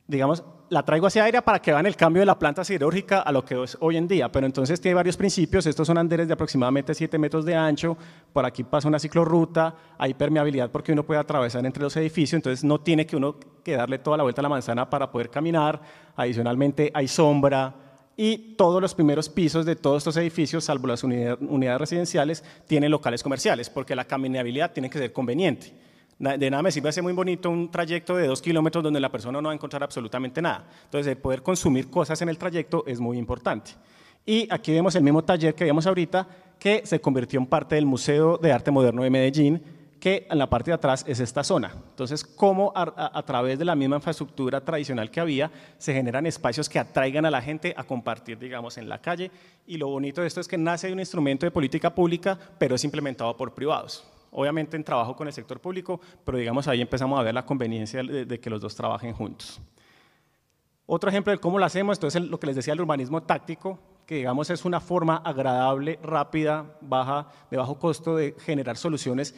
Digamos, la traigo hacia aérea para que vean el cambio de la planta siderúrgica a lo que es hoy en día, pero entonces tiene varios principios. Estos son andenes de aproximadamente 7 metros de ancho, por aquí pasa una ciclorruta, hay permeabilidad porque uno puede atravesar entre los edificios, entonces no tiene que uno que darle toda la vuelta a la manzana para poder caminar. Adicionalmente hay sombra y todos los primeros pisos de todos estos edificios, salvo las unidades residenciales, tienen locales comerciales, porque la caminabilidad tiene que ser conveniente. De nada me sirve hacer muy bonito un trayecto de 2 kilómetros donde la persona no va a encontrar absolutamente nada. Entonces, el poder consumir cosas en el trayecto es muy importante. Y aquí vemos el mismo taller que vimos ahorita, que se convirtió en parte del Museo de Arte Moderno de Medellín, que en la parte de atrás es esta zona. Entonces, cómo a través de la misma infraestructura tradicional que había, se generan espacios que atraigan a la gente a compartir, digamos, en la calle. Y lo bonito de esto es que nace de un instrumento de política pública, pero es implementado por privados. Obviamente en trabajo con el sector público, pero digamos ahí empezamos a ver la conveniencia de que los dos trabajen juntos. Otro ejemplo de cómo lo hacemos, entonces lo que les decía, el urbanismo táctico, que digamos es una forma agradable, rápida, de bajo costo de generar soluciones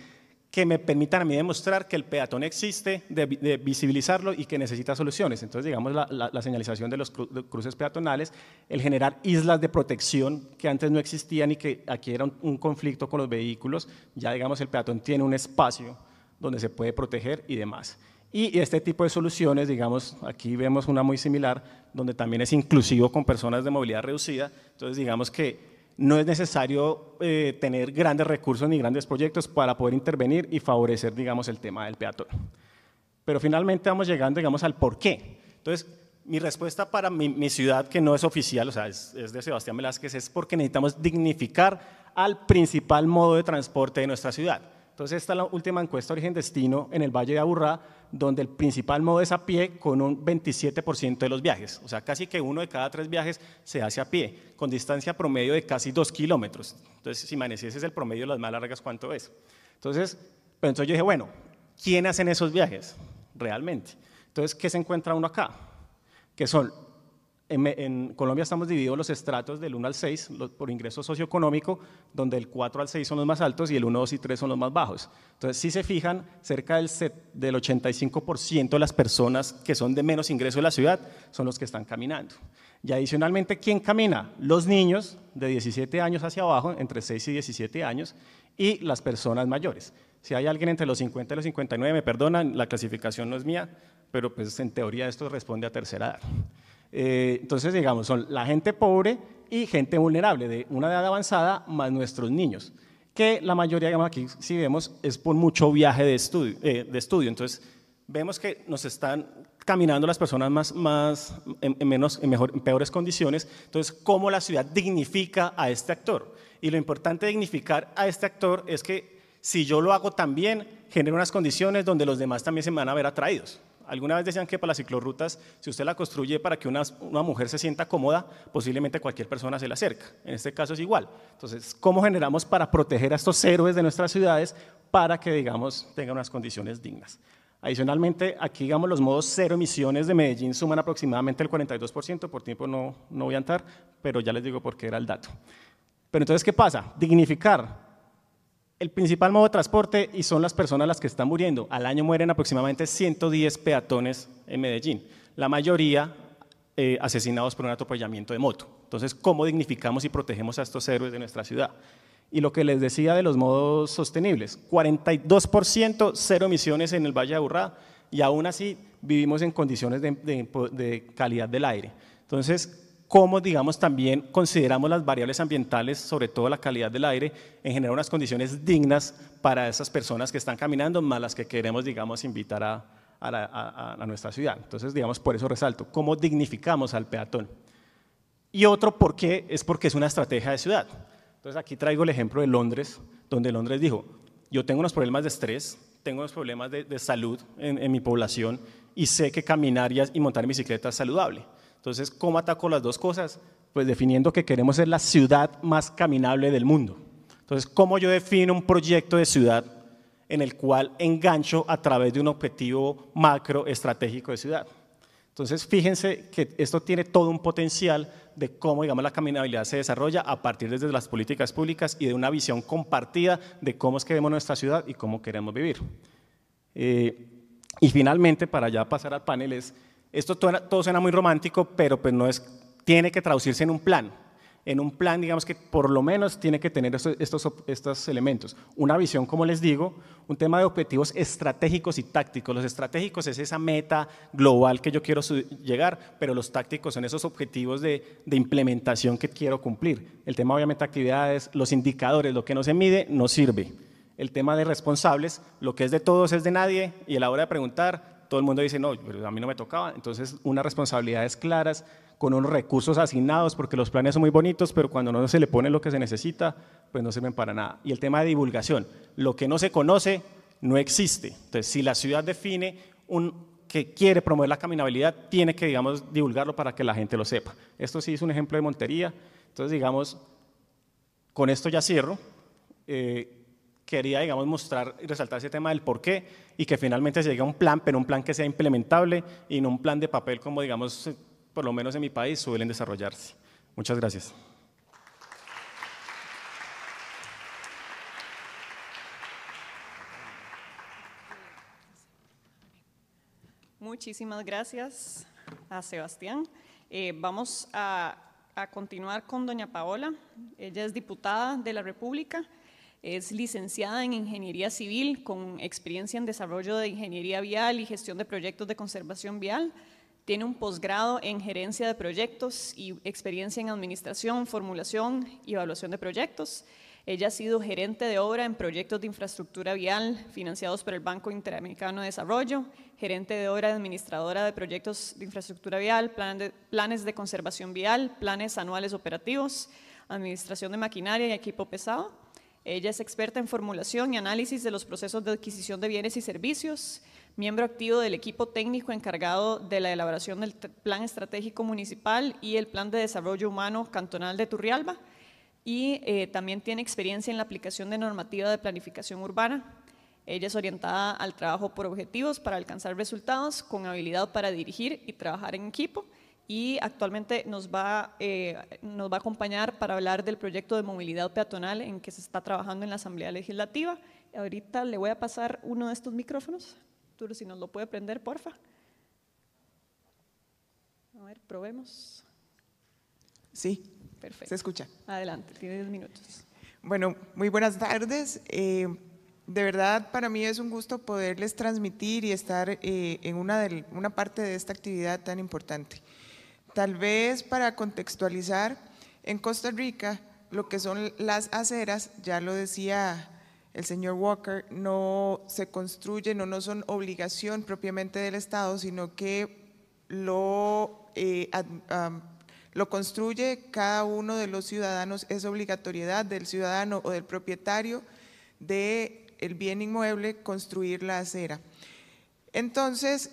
que me permitan a mí demostrar que el peatón existe, de visibilizarlo y que necesita soluciones. Entonces, digamos, la señalización de los cruces peatonales, el generar islas de protección que antes no existían y que aquí era un conflicto con los vehículos, ya digamos el peatón tiene un espacio donde se puede proteger y demás. Y este tipo de soluciones, digamos, aquí vemos una muy similar, donde también es inclusivo con personas de movilidad reducida, entonces digamos que no es necesario tener grandes recursos ni grandes proyectos para poder intervenir y favorecer, digamos, el tema del peatón. Pero finalmente vamos llegando, digamos, al por qué. Entonces, mi respuesta para mi ciudad, que no es oficial, o sea, es de Sebastián Velázquez, es porque necesitamos dignificar al principal modo de transporte de nuestra ciudad. Entonces, esta es la última encuesta Origen-Destino en el Valle de Aburrá, donde el principal modo es a pie con un 27% de los viajes. O sea, casi que 1 de cada 3 viajes se hace a pie, con distancia promedio de casi 2 kilómetros. Entonces, si ese es el promedio de las más largas, ¿cuánto es? Entonces yo dije, bueno, ¿quién hacen esos viajes realmente? Entonces, ¿qué se encuentra uno acá? Que son, en Colombia estamos divididos los estratos del 1 al 6 por ingreso socioeconómico, donde el 4 al 6 son los más altos y el 1, 2 y 3 son los más bajos. Entonces, si se fijan, cerca del 85% de las personas que son de menos ingreso de la ciudad son los que están caminando. Y adicionalmente, ¿quién camina? Los niños de 17 años hacia abajo, entre 6 y 17 años, y las personas mayores. Si hay alguien entre los 50 y los 59, me perdonan, la clasificación no es mía, pero pues en teoría esto responde a tercera edad. Entonces, digamos, son la gente pobre y gente vulnerable de una edad avanzada más nuestros niños, que la mayoría, digamos, aquí si vemos, es por mucho viaje de estudio. Entonces, vemos que nos están caminando las personas en peores condiciones. Entonces, ¿cómo la ciudad dignifica a este actor? Y lo importante de dignificar a este actor es que si yo lo hago también, genero unas condiciones donde los demás también se me van a ver atraídos. Alguna vez decían que para las ciclorrutas, si usted la construye para que una mujer se sienta cómoda, posiblemente cualquier persona se le acerca. En este caso es igual. Entonces, ¿cómo generamos para proteger a estos héroes de nuestras ciudades para que, digamos, tengan unas condiciones dignas? Adicionalmente, aquí, digamos, los modos cero emisiones de Medellín suman aproximadamente el 42%, por tiempo no voy a entrar, pero ya les digo por qué era el dato. Pero entonces, ¿qué pasa? Dignificar. El principal modo de transporte y son las personas las que están muriendo. Al año mueren aproximadamente 110 peatones en Medellín, la mayoría asesinados por un atropellamiento de moto. Entonces, ¿cómo dignificamos y protegemos a estos héroes de nuestra ciudad? Y lo que les decía de los modos sostenibles, 42% cero emisiones en el Valle de Aburrá y aún así vivimos en condiciones de calidad del aire. Entonces, cómo, digamos, también consideramos las variables ambientales, sobre todo la calidad del aire, en generar unas condiciones dignas para esas personas que están caminando, más las que queremos, digamos, invitar a nuestra ciudad. Entonces, digamos, por eso resalto, cómo dignificamos al peatón. Y otro por qué es porque es una estrategia de ciudad. Entonces, aquí traigo el ejemplo de Londres, donde Londres dijo, yo tengo unos problemas de estrés, tengo unos problemas de salud en mi población y sé que caminar y montar en bicicleta es saludable. Entonces, ¿cómo ataco las dos cosas? Pues definiendo que queremos ser la ciudad más caminable del mundo. Entonces, ¿cómo yo defino un proyecto de ciudad en el cual engancho a través de un objetivo macro estratégico de ciudad? Entonces, fíjense que esto tiene todo un potencial de cómo, digamos, la caminabilidad se desarrolla a partir de las políticas públicas y de una visión compartida de cómo es que vemos nuestra ciudad y cómo queremos vivir. Y finalmente, para ya pasar al panel, esto todo suena muy romántico, pero pues no es, tiene que traducirse en un plan. En un plan, digamos que por lo menos tiene que tener estos elementos. Una visión, como les digo, un tema de objetivos estratégicos y tácticos. Los estratégicos es esa meta global que yo quiero llegar, pero los tácticos son esos objetivos de implementación que quiero cumplir. El tema, obviamente, actividades, los indicadores, lo que no se mide, no sirve. El tema de responsables, lo que es de todos es de nadie, y a la hora de preguntar, todo el mundo dice, no, pero a mí no me tocaba. Entonces, unas responsabilidades claras, con unos recursos asignados, porque los planes son muy bonitos, pero cuando no se le pone lo que se necesita, pues no sirven para nada. Y el tema de divulgación, lo que no se conoce no existe. Entonces, si la ciudad define que quiere promover la caminabilidad, tiene que, digamos, divulgarlo para que la gente lo sepa. Esto sí es un ejemplo de Montería. Entonces, digamos, con esto ya cierro. Quería, digamos, mostrar y resaltar ese tema del por qué y que finalmente se llegue a un plan, pero un plan que sea implementable y no un plan de papel como, digamos, por lo menos en mi país suelen desarrollarse. Muchas gracias. Muchísimas gracias a Sebastián. Vamos a continuar con doña Paola. Ella es diputada de la República. Es licenciada en Ingeniería Civil con experiencia en desarrollo de ingeniería vial y gestión de proyectos de conservación vial. Tiene un posgrado en gerencia de proyectos y experiencia en administración, formulación y evaluación de proyectos. Ella ha sido gerente de obra en proyectos de infraestructura vial financiados por el Banco Interamericano de Desarrollo, gerente de obra administradora de proyectos de infraestructura vial, planes de conservación vial, planes anuales operativos, administración de maquinaria y equipo pesado. Ella es experta en formulación y análisis de los procesos de adquisición de bienes y servicios, miembro activo del equipo técnico encargado de la elaboración del Plan Estratégico Municipal y el Plan de Desarrollo Humano Cantonal de Turrialba, y también tiene experiencia en la aplicación de normativa de planificación urbana. Ella es orientada al trabajo por objetivos para alcanzar resultados, con habilidad para dirigir y trabajar en equipo, y actualmente nos va a acompañar para hablar del proyecto de movilidad peatonal en que se está trabajando en la Asamblea Legislativa. Ahorita le voy a pasar uno de estos micrófonos. Arturo, si nos lo puede prender, porfa. A ver, probemos. Sí, perfecto. Se escucha. Adelante, tiene 10 minutos. Bueno, muy buenas tardes. De verdad, para mí es un gusto poderles transmitir y estar en una parte de esta actividad tan importante. Tal vez para contextualizar, en Costa Rica, lo que son las aceras, ya lo decía el señor Walker, no se construyen o no son obligación propiamente del Estado, sino que lo construye cada uno de los ciudadanos, es obligatoriedad del ciudadano o del propietario de el bien inmueble construir la acera. Entonces,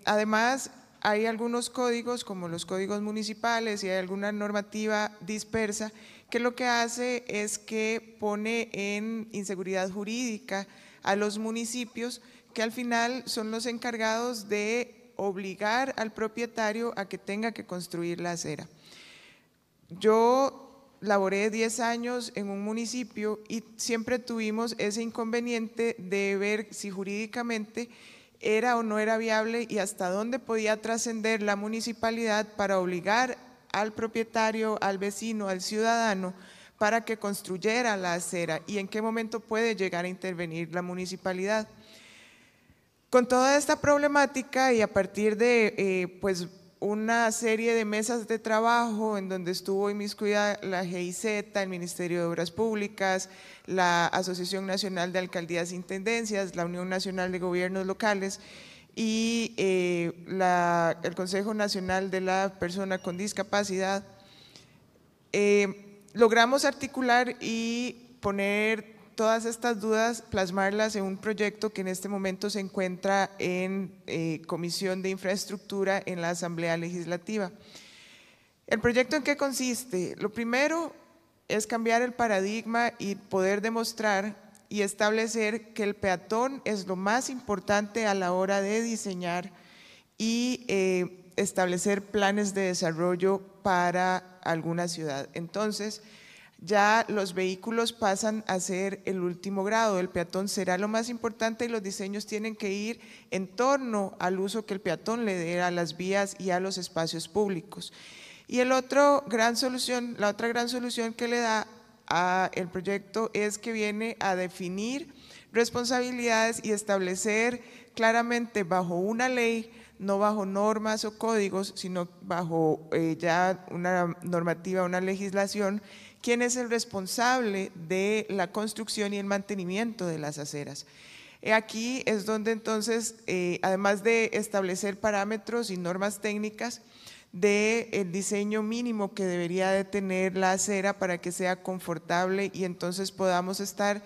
además, hay algunos códigos, como los códigos municipales, y hay alguna normativa dispersa, que lo que hace es que pone en inseguridad jurídica a los municipios, que al final son los encargados de obligar al propietario a que tenga que construir la acera. Yo laboré 10 años en un municipio y siempre tuvimos ese inconveniente de ver si jurídicamente era o no era viable y hasta dónde podía trascender la municipalidad para obligar al propietario, al vecino, al ciudadano, para que construyera la acera y en qué momento puede llegar a intervenir la municipalidad. Con toda esta problemática y a partir de pues una serie de mesas de trabajo en donde estuvo inmiscuida la GIZ, el Ministerio de Obras Públicas, la Asociación Nacional de Alcaldías e Intendencias, la Unión Nacional de Gobiernos Locales y el Consejo Nacional de la Persona con Discapacidad, logramos articular y poner todas estas dudas, plasmarlas en un proyecto que en este momento se encuentra en Comisión de Infraestructura en la Asamblea Legislativa. ¿El proyecto en qué consiste? Lo primero es cambiar el paradigma y poder demostrar y establecer que el peatón es lo más importante a la hora de diseñar y establecer planes de desarrollo para alguna ciudad. Entonces, ya los vehículos pasan a ser el último grado, el peatón será lo más importante y los diseños tienen que ir en torno al uso que el peatón le dé a las vías y a los espacios públicos. Y la otra gran solución que le da a el proyecto es que viene a definir responsabilidades y establecer claramente bajo una ley, no bajo normas o códigos, sino bajo ya una normativa, una legislación, quién es el responsable de la construcción y el mantenimiento de las aceras. Aquí es donde entonces, además de establecer parámetros y normas técnicas del diseño mínimo que debería de tener la acera para que sea confortable y entonces podamos estar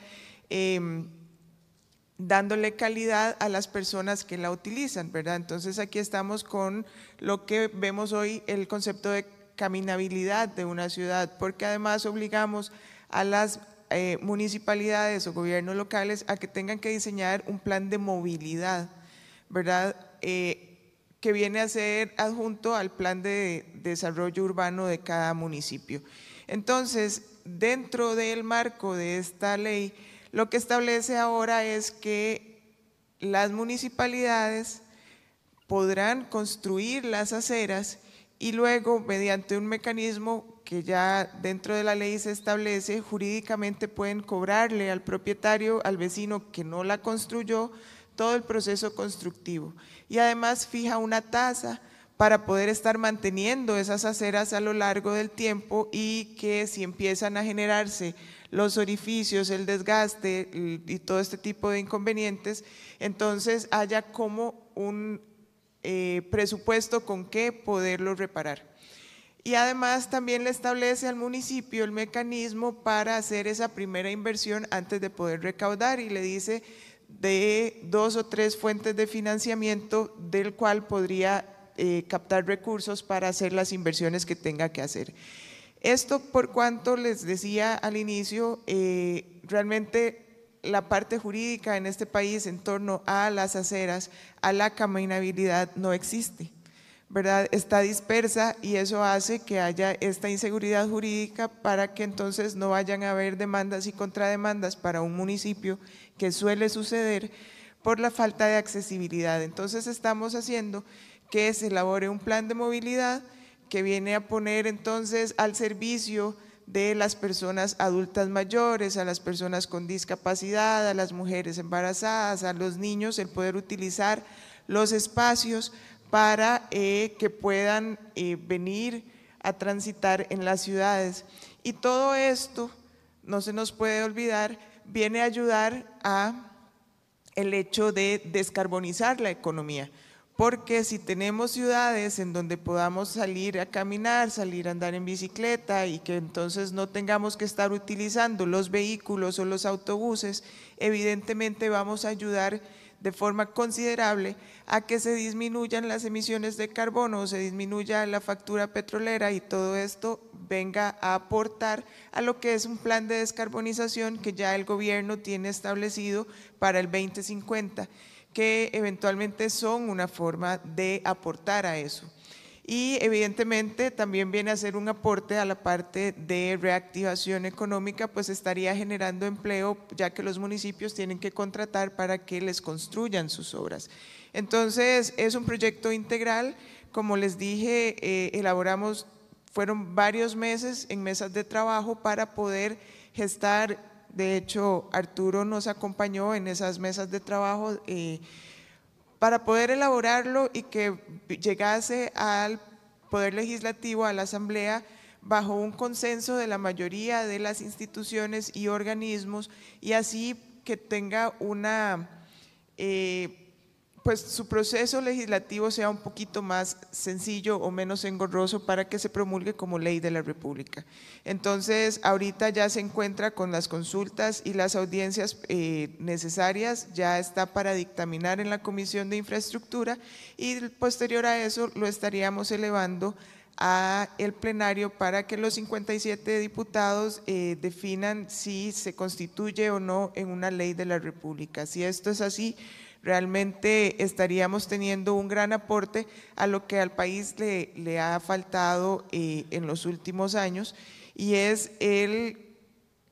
dándole calidad a las personas que la utilizan, ¿verdad? Entonces aquí estamos con lo que vemos hoy, el concepto de caminabilidad de una ciudad, porque además obligamos a las municipalidades o gobiernos locales a que tengan que diseñar un plan de movilidad, ¿verdad? Que viene a ser adjunto al plan de desarrollo urbano de cada municipio. Entonces, dentro del marco de esta ley, lo que establece ahora es que las municipalidades podrán construir las aceras y luego, mediante un mecanismo que ya dentro de la ley se establece, jurídicamente pueden cobrarle al propietario, al vecino que no la construyó, todo el proceso constructivo. Y además fija una tasa para poder estar manteniendo esas aceras a lo largo del tiempo y que si empiezan a generarse los orificios, el desgaste y todo este tipo de inconvenientes, entonces haya como un presupuesto con que poderlo reparar. Y además también le establece al municipio el mecanismo para hacer esa primera inversión antes de poder recaudar y le dice de 2 o 3 fuentes de financiamiento del cual podría captar recursos para hacer las inversiones que tenga que hacer. Esto por cuanto les decía al inicio, realmente la parte jurídica en este país en torno a las aceras, a la caminabilidad no existe, ¿verdad? Está dispersa y eso hace que haya esta inseguridad jurídica para que entonces no vayan a haber demandas y contrademandas para un municipio que suele suceder por la falta de accesibilidad. Entonces estamos haciendo que se elabore un plan de movilidad que viene a poner entonces al servicio de las personas adultas mayores, a las personas con discapacidad, a las mujeres embarazadas, a los niños, el poder utilizar los espacios para que puedan venir a transitar en las ciudades. Y todo esto, no se nos puede olvidar, viene a ayudar a el hecho de descarbonizar la economía, porque si tenemos ciudades en donde podamos salir a caminar, salir a andar en bicicleta y que entonces no tengamos que estar utilizando los vehículos o los autobuses, evidentemente vamos a ayudar de forma considerable a que se disminuyan las emisiones de carbono, se disminuya la factura petrolera y todo esto venga a aportar a lo que es un plan de descarbonización que ya el gobierno tiene establecido para el 2050, que eventualmente son una forma de aportar a eso. Y evidentemente también viene a ser un aporte a la parte de reactivación económica, pues estaría generando empleo, ya que los municipios tienen que contratar para que les construyan sus obras. Entonces es un proyecto integral, como les dije, fueron varios meses en mesas de trabajo para poder gestar. De hecho, Arturo nos acompañó en esas mesas de trabajo para poder elaborarlo y que llegase al Poder Legislativo, a la Asamblea, bajo un consenso de la mayoría de las instituciones y organismos, y así que tenga pues su proceso legislativo sea un poquito más sencillo o menos engorroso para que se promulgue como ley de la República. Entonces, ahorita ya se encuentra con las consultas y las audiencias necesarias, ya está para dictaminar en la Comisión de Infraestructura y posterior a eso lo estaríamos elevando a el plenario para que los 57 diputados definan si se constituye o no en una ley de la República. Si esto es así, realmente estaríamos teniendo un gran aporte a lo que al país le ha faltado en los últimos años, y es el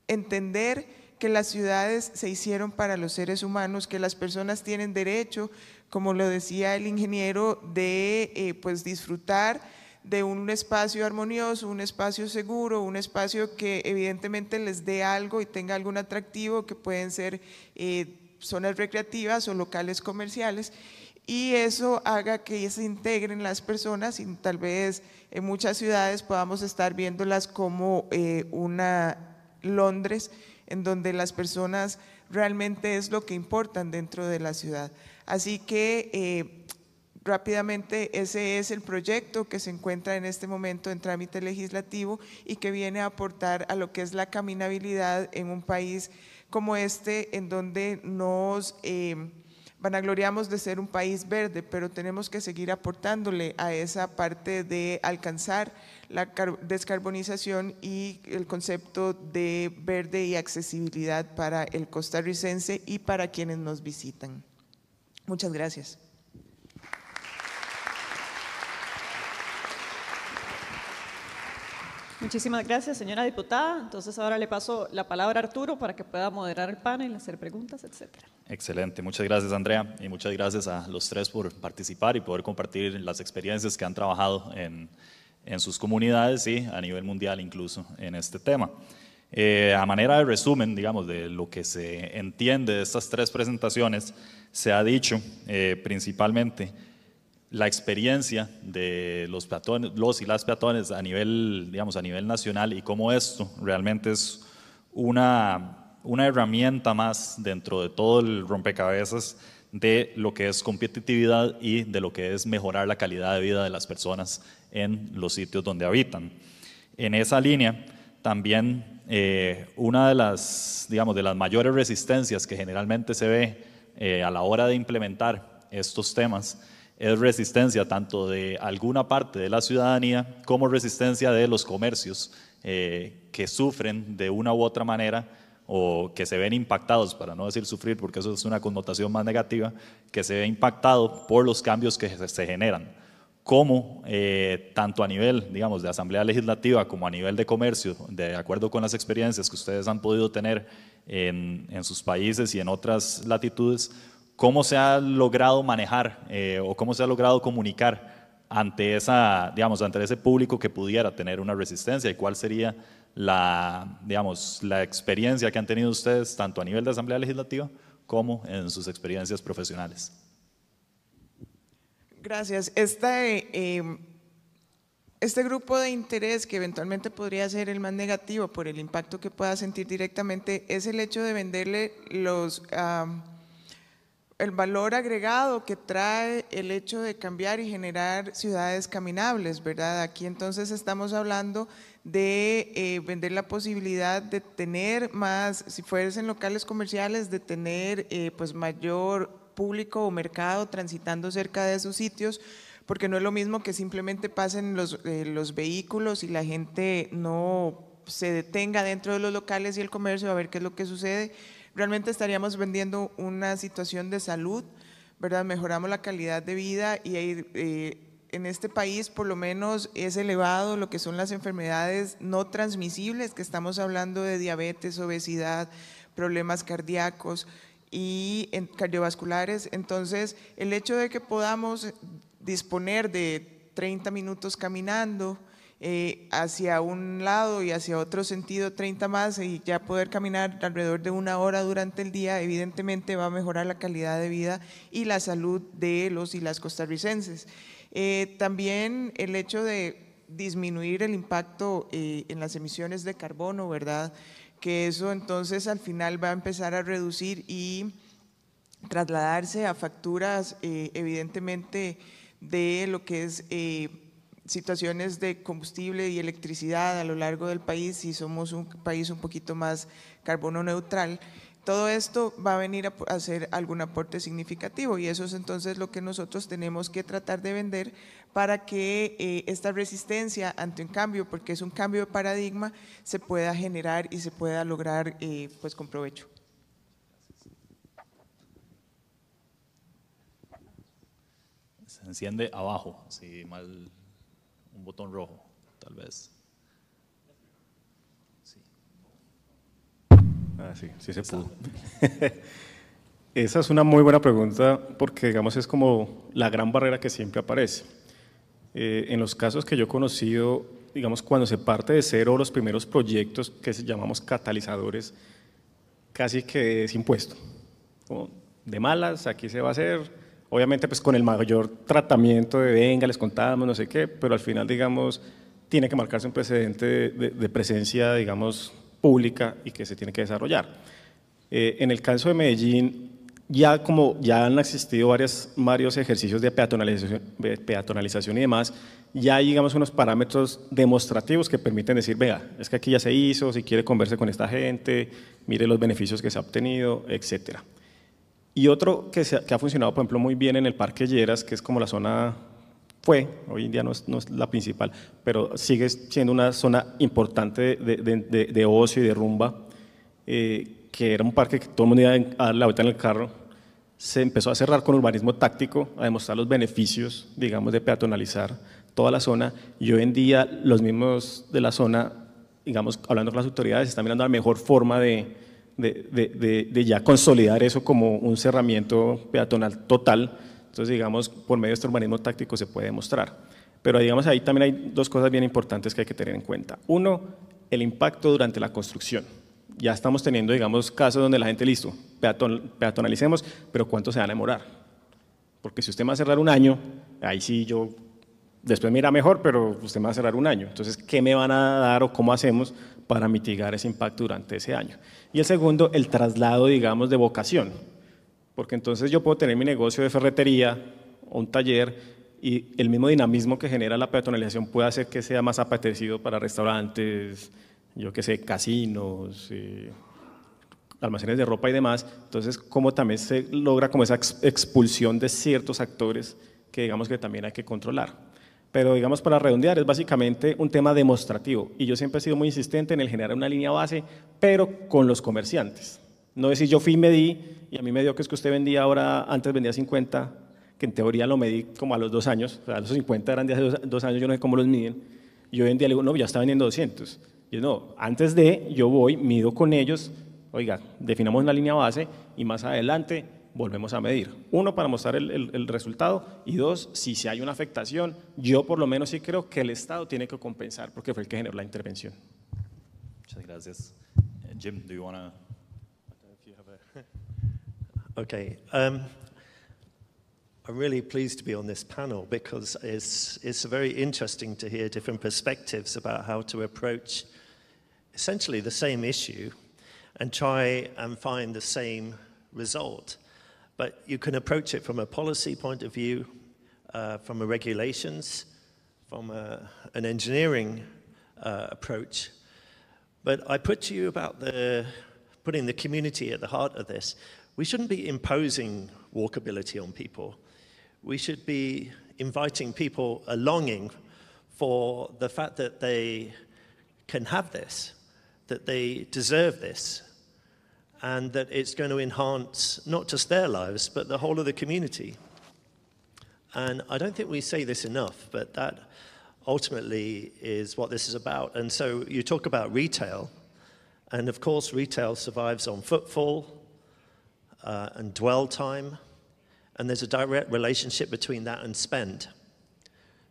entender que las ciudades se hicieron para los seres humanos, que las personas tienen derecho, como lo decía el ingeniero, de pues disfrutar de un espacio armonioso, un espacio seguro, un espacio que evidentemente les dé algo y tenga algún atractivo, que pueden ser zonas recreativas o locales comerciales, y eso haga que se integren las personas y tal vez en muchas ciudades podamos estar viéndolas como una Londres, en donde las personas realmente es lo que importan dentro de la ciudad. Así que rápidamente ese es el proyecto que se encuentra en este momento en trámite legislativo y que viene a aportar a lo que es la caminabilidad en un país como este, en donde nos vanagloriamos de ser un país verde, pero tenemos que seguir aportándole a esa parte de alcanzar la descarbonización y el concepto de verde y accesibilidad para el costarricense y para quienes nos visitan. Muchas gracias. Muchísimas gracias, señora diputada. Entonces ahora le paso la palabra a Arturo para que pueda moderar el panel, hacer preguntas, etcétera. Excelente, muchas gracias Andrea y muchas gracias a los tres por participar y poder compartir las experiencias que han trabajado en sus comunidades y a nivel mundial incluso en este tema. A manera de resumen, digamos, de lo que se entiende de estas tres presentaciones, se ha dicho principalmente la experiencia de los peatones, los y las peatones a nivel, digamos, a nivel nacional, y cómo esto realmente es una herramienta más dentro de todo el rompecabezas de lo que es competitividad y de lo que es mejorar la calidad de vida de las personas en los sitios donde habitan. En esa línea también una de las, digamos, de las mayores resistencias que generalmente se ve a la hora de implementar estos temas es resistencia tanto de alguna parte de la ciudadanía como resistencia de los comercios que sufren de una u otra manera o que se ven impactados, para no decir sufrir porque eso es una connotación más negativa, que se ve impactado por los cambios que se generan, como tanto a nivel, digamos, de Asamblea Legislativa como a nivel de comercio, de acuerdo con las experiencias que ustedes han podido tener en sus países y en otras latitudes, cómo se ha logrado manejar o cómo se ha logrado comunicar ante ante ese público que pudiera tener una resistencia, y cuál sería la experiencia que han tenido ustedes tanto a nivel de Asamblea Legislativa como en sus experiencias profesionales. Gracias. Este grupo de interés, que eventualmente podría ser el más negativo por el impacto que pueda sentir directamente, es el hecho de venderle el valor agregado que trae el hecho de cambiar y generar ciudades caminables, ¿verdad? Aquí entonces estamos hablando de vender la posibilidad de tener más, si fuesen locales comerciales, de tener pues mayor público o mercado transitando cerca de esos sitios, porque no es lo mismo que simplemente pasen los vehículos y la gente no se detenga dentro de los locales y el comercio a ver qué es lo que sucede. Realmente estaríamos vendiendo una situación de salud, ¿verdad? Mejoramos la calidad de vida y en este país por lo menos es elevado lo que son las enfermedades no transmisibles, que estamos hablando de diabetes, obesidad, problemas cardíacos y cardiovasculares. Entonces, el hecho de que podamos disponer de 30 minutos caminando, hacia un lado y hacia otro sentido 30 más y ya poder caminar alrededor de 1 hora durante el día, evidentemente va a mejorar la calidad de vida y la salud de los y las costarricenses. También el hecho de disminuir el impacto en las emisiones de carbono, ¿verdad? Que eso entonces al final va a empezar a reducir y trasladarse a facturas evidentemente de lo que es situaciones de combustible y electricidad a lo largo del país, si somos un país un poquito más carbono neutral. Todo esto va a venir a hacer algún aporte significativo y eso es entonces lo que nosotros tenemos que tratar de vender para que esta resistencia ante un cambio, porque es un cambio de paradigma, se pueda generar y se pueda lograr pues con provecho. Se enciende abajo, si mal, un botón rojo, tal vez. Sí. Sí se pudo. Esa es una muy buena pregunta porque, digamos, es como la gran barrera que siempre aparece. En los casos que yo he conocido, digamos, cuando se parte de cero los primeros proyectos que llamamos catalizadores, casi que es impuesto. Como de malas, aquí se va a hacer. Obviamente pues con el mayor tratamiento de venga, les contamos, no sé qué, pero al final, digamos, tiene que marcarse un precedente de presencia, digamos, pública y que se tiene que desarrollar. En el caso de Medellín, ya han existido varios ejercicios de peatonalización y demás, ya hay, digamos, unos parámetros demostrativos que permiten decir, vea, es que aquí ya se hizo, si quiere converse con esta gente, mire los beneficios que se ha obtenido, etcétera. Y otro que ha funcionado, por ejemplo, muy bien en el Parque Lleras, que es como la zona, hoy en día no es la principal, pero sigue siendo una zona importante de ocio y de rumba, que era un parque que todo el mundo iba a dar la vuelta en el carro, se empezó a cerrar con urbanismo táctico, a demostrar los beneficios, digamos, de peatonalizar toda la zona, y hoy en día los mismos de la zona, digamos, hablando con las autoridades, están mirando la mejor forma de ya consolidar eso como un cerramiento peatonal total. Entonces, digamos, por medio de este urbanismo táctico se puede demostrar. Pero, digamos, ahí también hay dos cosas bien importantes que hay que tener en cuenta. Uno, el impacto durante la construcción. Ya estamos teniendo, digamos, casos donde la gente, listo, peatonalicemos, pero ¿cuánto se van a demorar? Porque si usted me va a cerrar 1 año, ahí sí yo, después me irá mejor, pero usted me va a cerrar 1 año. Entonces, ¿qué me van a dar o cómo hacemos para mitigar ese impacto durante ese año? Y el segundo, el traslado, digamos, de vocación, porque entonces yo puedo tener mi negocio de ferretería o un taller y el mismo dinamismo que genera la peatonalización puede hacer que sea más apetecido para restaurantes, yo qué sé, casinos, almacenes de ropa y demás. Entonces, como también se logra como esa expulsión de ciertos actores que digamos que también hay que controlar. Pero digamos, para redondear, es básicamente un tema demostrativo y yo siempre he sido muy insistente en el generar una línea base, pero con los comerciantes. No decir yo fui y medí y a mí me dio que es que usted vendía ahora, antes vendía 50, que en teoría lo medí como a los 2 años, o sea, los 50 eran de hace 2 años, yo no sé cómo los miden, y hoy en día le digo, no, ya está vendiendo 200. Y yo, no, antes de, yo voy, mido con ellos, oiga, definamos una línea base y más adelante volvemos a medir. 1, para mostrar el resultado, y 2, si hay una afectación, yo por lo menos sí creo que el Estado tiene que compensar porque fue el que generó la intervención. Muchas gracias. Jim, do you want to? Okay. I'm really pleased to be on this panel because it's very interesting to hear different perspectives about how to approach essentially the same issue and try and find the same result. But you can approach it from a policy point of view, from a regulations, from an engineering approach. But I put to you about putting the community at the heart of this. We shouldn't be imposing walkability on people. We should be inviting people a longing for the fact that they can have this, that they deserve this, and that it's going to enhance not just their lives, but the whole of the community. And I don't think we say this enough, but that ultimately is what this is about. And so you talk about retail, and of course retail survives on footfall and dwell time, and there's a direct relationship between that and spend.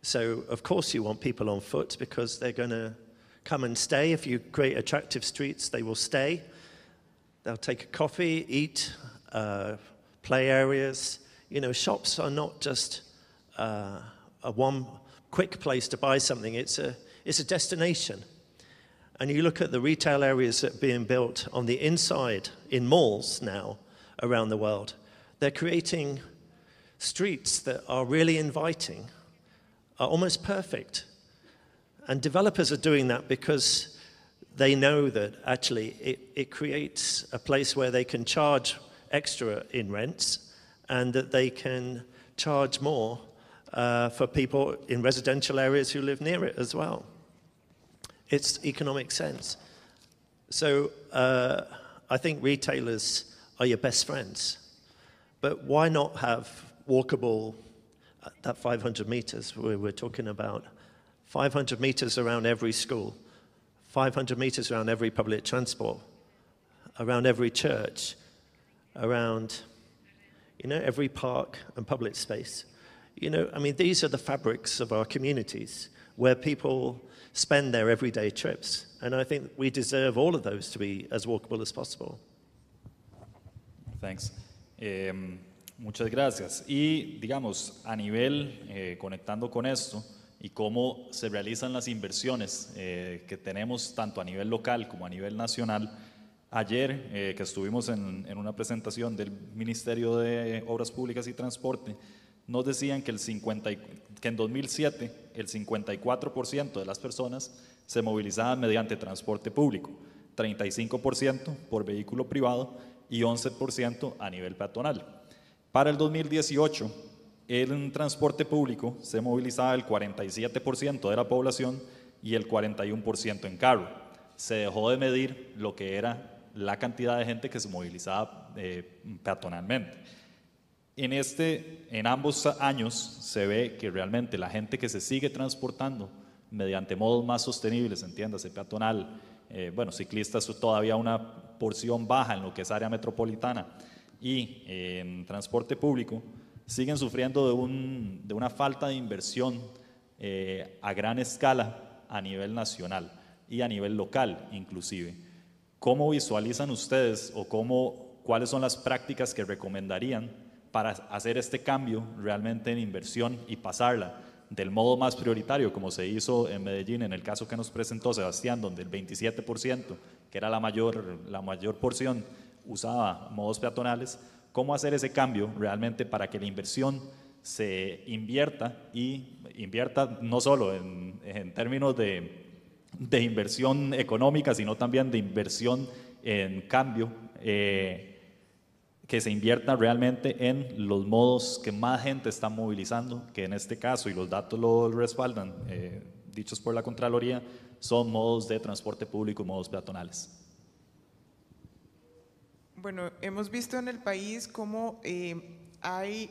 So of course you want people on foot because they're going to come and stay. If you create attractive streets, they will stay. They'll take a coffee, eat, play areas. You know, shops are not just a one quick place to buy something. It's a destination. And you look at the retail areas that are being built on the inside in malls now around the world. They're creating streets that are really inviting, are almost perfect. And developers are doing that because they know that actually it creates a place where they can charge extra in rents and that they can charge more for people in residential areas who live near it as well. It's economic sense. So I think retailers are your best friends. But why not have walkable, that 500 meters we're talking about, 500 meters around every school, 500 meters around every public transport, around every church, around, you know, every park and public space. You know, I mean, these are the fabrics of our communities where people spend their everyday trips. And I think we deserve all of those to be as walkable as possible. Thanks. Muchas gracias. Y digamos, a nivel, conectando con esto, y cómo se realizan las inversiones que tenemos tanto a nivel local como a nivel nacional. Ayer que estuvimos en una presentación del Ministerio de Obras Públicas y Transporte, nos decían que en 2007 el 54% de las personas se movilizaban mediante transporte público, 35% por vehículo privado y 11% a nivel peatonal. Para el 2018, en transporte público se movilizaba el 47% de la población y el 41% en carro. Se dejó de medir lo que era la cantidad de gente que se movilizaba peatonalmente. En ambos años se ve que realmente la gente que se sigue transportando mediante modos más sostenibles, entiéndase, peatonal, bueno, ciclistas todavía una porción baja en lo que es área metropolitana y en transporte público, siguen sufriendo de una falta de inversión a gran escala a nivel nacional y a nivel local inclusive. ¿Cómo visualizan ustedes o cuáles son las prácticas que recomendarían para hacer este cambio realmente en inversión y pasarla del modo más prioritario, como se hizo en Medellín en el caso que nos presentó Sebastián, donde el 27%, que era la mayor porción, usaba modos peatonales? ¿Cómo hacer ese cambio realmente para que la inversión se invierta y invierta no solo en términos de inversión económica, sino también de inversión en cambio, que se invierta realmente en los modos que más gente está movilizando, que en este caso, y los datos lo respaldan, dichos por la Contraloría, son modos de transporte público y modos peatonales? Bueno, hemos visto en el país cómo hay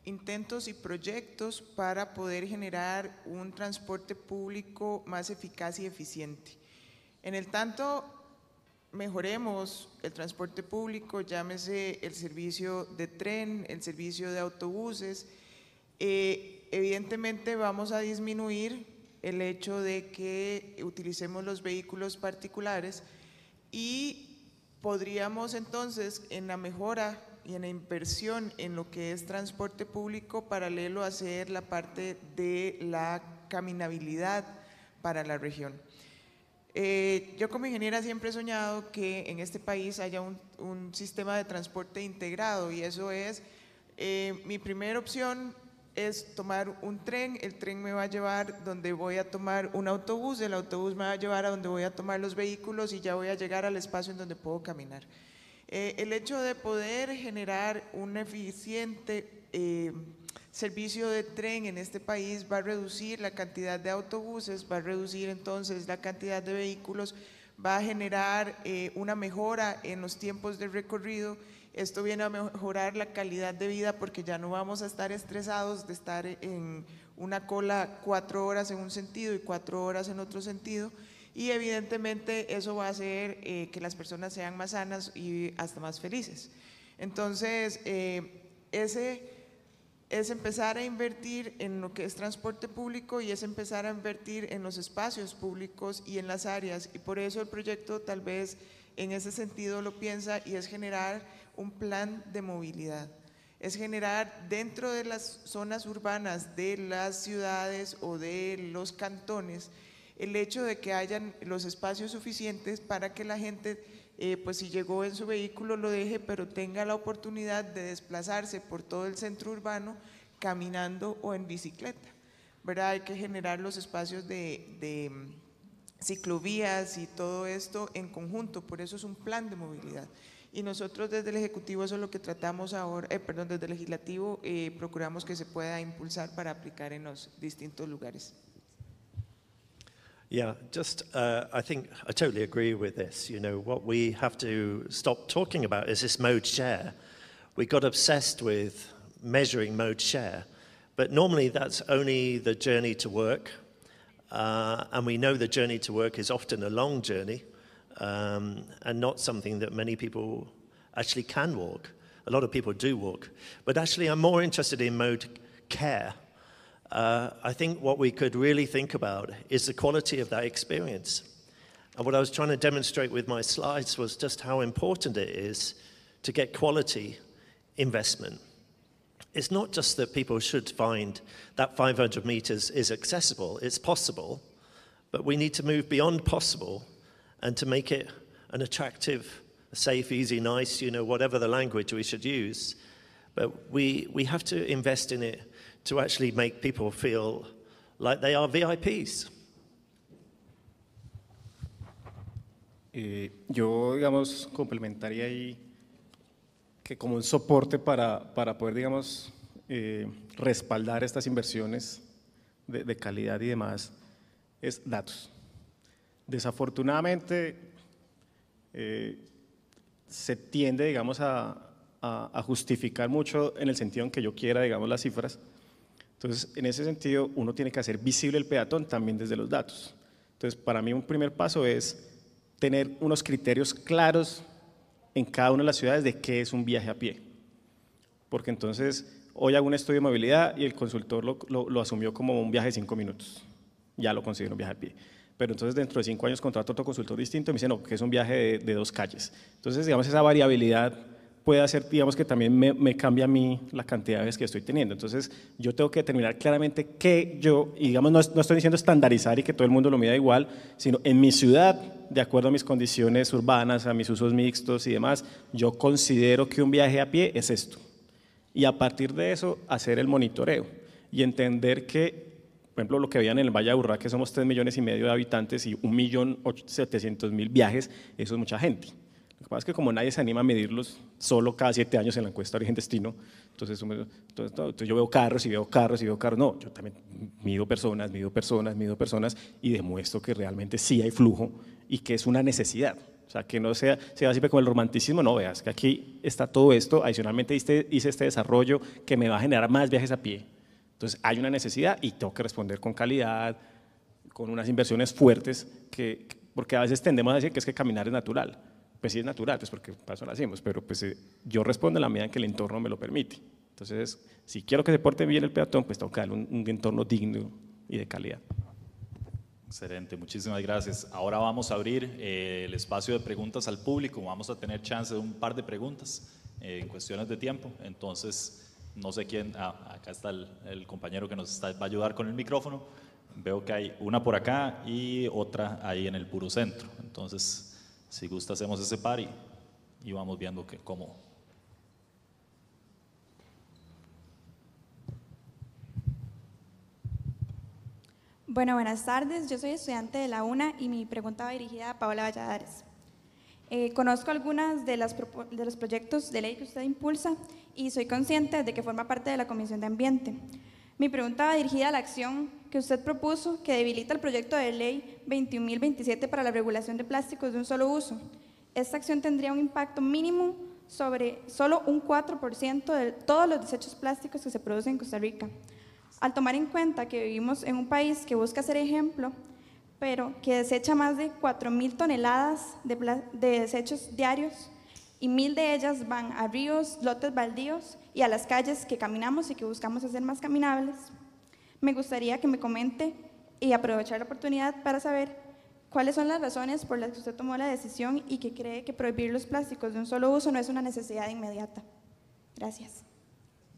intentos y proyectos para poder generar un transporte público más eficaz y eficiente. En el tanto, mejoremos el transporte público, llámese el servicio de tren, el servicio de autobuses, evidentemente vamos a disminuir el hecho de que utilicemos los vehículos particulares y podríamos entonces en la mejora y en la inversión en lo que es transporte público paralelo hacer la parte de la caminabilidad para la región. Yo como ingeniera siempre he soñado que en este país haya un sistema de transporte integrado y eso es Mi primera opción es tomar un tren, el tren me va a llevar donde voy a tomar un autobús, el autobús me va a llevar a donde voy a tomar los vehículos y ya voy a llegar al espacio en donde puedo caminar. El hecho de poder generar un eficiente servicio de tren en este país va a reducir la cantidad de autobuses, va a reducir entonces la cantidad de vehículos, va a generar una mejora en los tiempos de recorrido. Esto viene a mejorar la calidad de vida porque ya no vamos a estar estresados de estar en una cola 4 horas en un sentido y 4 horas en otro sentido, y evidentemente eso va a hacer que las personas sean más sanas y hasta más felices. Entonces, ese es empezar a invertir en lo que es transporte público y es empezar a invertir en los espacios públicos y en las áreas, y por eso el proyecto tal vez en ese sentido lo piensa, y es generar un plan de movilidad, es generar dentro de las zonas urbanas de las ciudades o de los cantones el hecho de que hayan los espacios suficientes para que la gente, pues si llegó en su vehículo lo deje, pero tenga la oportunidad de desplazarse por todo el centro urbano caminando o en bicicleta, ¿verdad? Hay que generar los espacios de ciclovías y todo esto en conjunto, por eso es un plan de movilidad. Y nosotros desde el Ejecutivo eso es lo que tratamos ahora, desde el Legislativo procuramos que se pueda impulsar para aplicar en los distintos lugares. Yeah, I think I totally agree with this. You know, what we have to stop talking about is this mode share. We got obsessed with measuring mode share, but normally that's only the journey to work, and we know the journey to work is often a long journey, and not something that many people actually can walk. A lot of people do walk, but actually I'm more interested in mode care. I think what we could really think about is the quality of that experience. And what I was trying to demonstrate with my slides was just how important it is to get quality investment. It's not just that people should find that 500 meters is accessible, it's possible, but we need to move beyond possible and to make it an attractive, safe, easy, nice, you know, whatever the language we should use. But we have to invest in it to actually make people feel like they are VIPs. Yo, digamos, complementaría ahí que como un soporte para poder, digamos, respaldar estas inversiones de calidad y demás, es datos. Desafortunadamente, se tiende, digamos, a justificar mucho en el sentido en que yo quiera, digamos, las cifras. Entonces, en ese sentido, uno tiene que hacer visible el peatón también desde los datos. Entonces, para mí un primer paso es tener unos criterios claros en cada una de las ciudades de qué es un viaje a pie. Porque entonces, hoy hago un estudio de movilidad y el consultor lo asumió como un viaje de 5 minutos. Ya lo considero un viaje a pie. Pero entonces dentro de 5 años contrato otro consultor distinto y me dice, no, que es un viaje de 2 calles. Entonces, digamos, esa variabilidad puede hacer, digamos, que también me cambia a mí la cantidad de veces que estoy teniendo. Entonces, yo tengo que determinar claramente qué yo, y digamos, no estoy diciendo estandarizar y que todo el mundo lo mida igual, sino en mi ciudad, de acuerdo a mis condiciones urbanas, a mis usos mixtos y demás, yo considero que un viaje a pie es esto. Y a partir de eso, hacer el monitoreo y entender que, por ejemplo, lo que veían en el Valle de Aburrá, que somos 3,5 millones de habitantes y 1.700.000 viajes, eso es mucha gente. Lo que pasa es que como nadie se anima a medirlos solo cada 7 años en la encuesta de origen-destino, entonces yo veo carros y veo carros y veo carros. No, yo también mido personas y demuestro que realmente sí hay flujo y que es una necesidad. O sea, que no sea siempre como el romanticismo, no, veas que aquí está todo esto, adicionalmente hice este desarrollo que me va a generar más viajes a pie. Entonces hay una necesidad y tengo que responder con calidad, con unas inversiones fuertes, porque a veces tendemos a decir que es que caminar es natural. Pues sí es natural, pues porque para eso lo hacemos, pero pues yo respondo en la medida en que el entorno me lo permite. Entonces, si quiero que se porte bien el peatón, pues tengo que darle un entorno digno y de calidad. Excelente, muchísimas gracias. Ahora vamos a abrir el espacio de preguntas al público. Vamos a tener chance de un par de preguntas en cuestiones de tiempo. Entonces, no sé quién, acá está el compañero que nos va a ayudar con el micrófono. Veo que hay una por acá y otra ahí en el puro centro. Entonces, si gusta, hacemos ese par y vamos viendo cómo. Bueno, buenas tardes. Yo soy estudiante de la UNA y mi pregunta va dirigida a Paola Valladares. Conozco algunas de los proyectos de ley que usted impulsa y soy consciente de que forma parte de la Comisión de Ambiente. Mi pregunta va dirigida a la acción que usted propuso que debilita el proyecto de ley 21.027 para la regulación de plásticos de un solo uso. Esta acción tendría un impacto mínimo sobre solo un 4% de todos los desechos plásticos que se producen en Costa Rica. Al tomar en cuenta que vivimos en un país que busca ser ejemplo, pero que desecha más de 4.000 toneladas de desechos diarios y 1.000 de ellas van a ríos, lotes baldíos y a las calles que caminamos y que buscamos hacer más caminables, me gustaría que me comente y aprovechar la oportunidad para saber cuáles son las razones por las que usted tomó la decisión y que cree que prohibir los plásticos de un solo uso no es una necesidad inmediata. Gracias.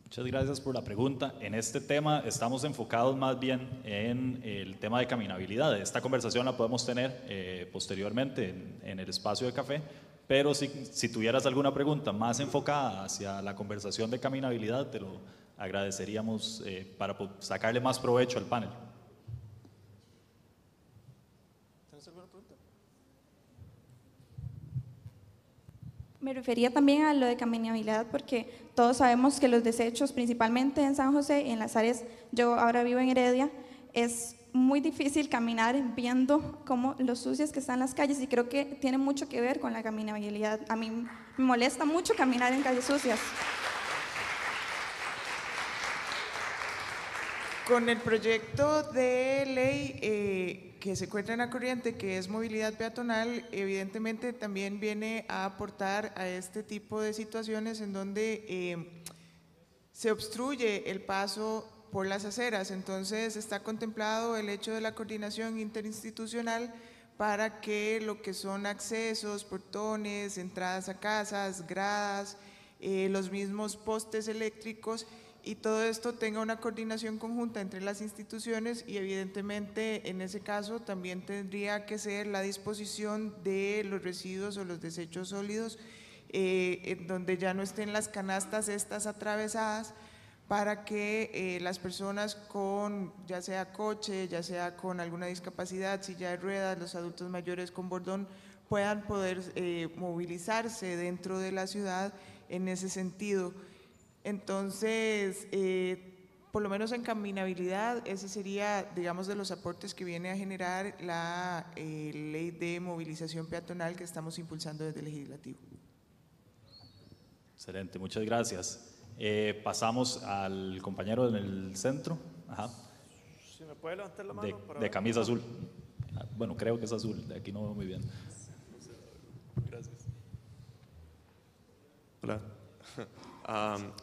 Muchas gracias por la pregunta. En este tema estamos enfocados más bien en el tema de caminabilidad. Esta conversación la podemos tener posteriormente en el espacio de café, pero si tuvieras alguna pregunta más enfocada hacia la conversación de caminabilidad, te lo agradeceríamos para sacarle más provecho al panel. ¿Tienes alguna pregunta? Me refería también a lo de caminabilidad porque todos sabemos que los desechos, principalmente en San José, en las áreas, yo ahora vivo en Heredia, es muy difícil caminar viendo cómo los sucios que están en las calles y creo que tiene mucho que ver con la caminabilidad. A mí me molesta mucho caminar en calles sucias. Con el proyecto de ley que se encuentra en la corriente, que es movilidad peatonal, evidentemente también viene a aportar a este tipo de situaciones en donde se obstruye el paso por las aceras. Entonces está contemplado el hecho de la coordinación interinstitucional para que lo que son accesos, portones, entradas a casas, gradas, los mismos postes eléctricos y todo esto tenga una coordinación conjunta entre las instituciones y evidentemente en ese caso también tendría que ser la disposición de los residuos o los desechos sólidos en donde ya no estén las canastas estas atravesadas para que las personas con ya sea coche, ya sea con alguna discapacidad, silla de ruedas, los adultos mayores con bordón puedan poder movilizarse dentro de la ciudad en ese sentido. Entonces, por lo menos en caminabilidad, ese sería, digamos, de los aportes que viene a generar la ley de movilización peatonal que estamos impulsando desde el Legislativo. Excelente, muchas gracias. Pasamos al compañero en el centro. Ajá. Si me puede levantar la mano. De camisa azul. Bueno, creo que es azul, de aquí no veo muy bien. Gracias. Hola.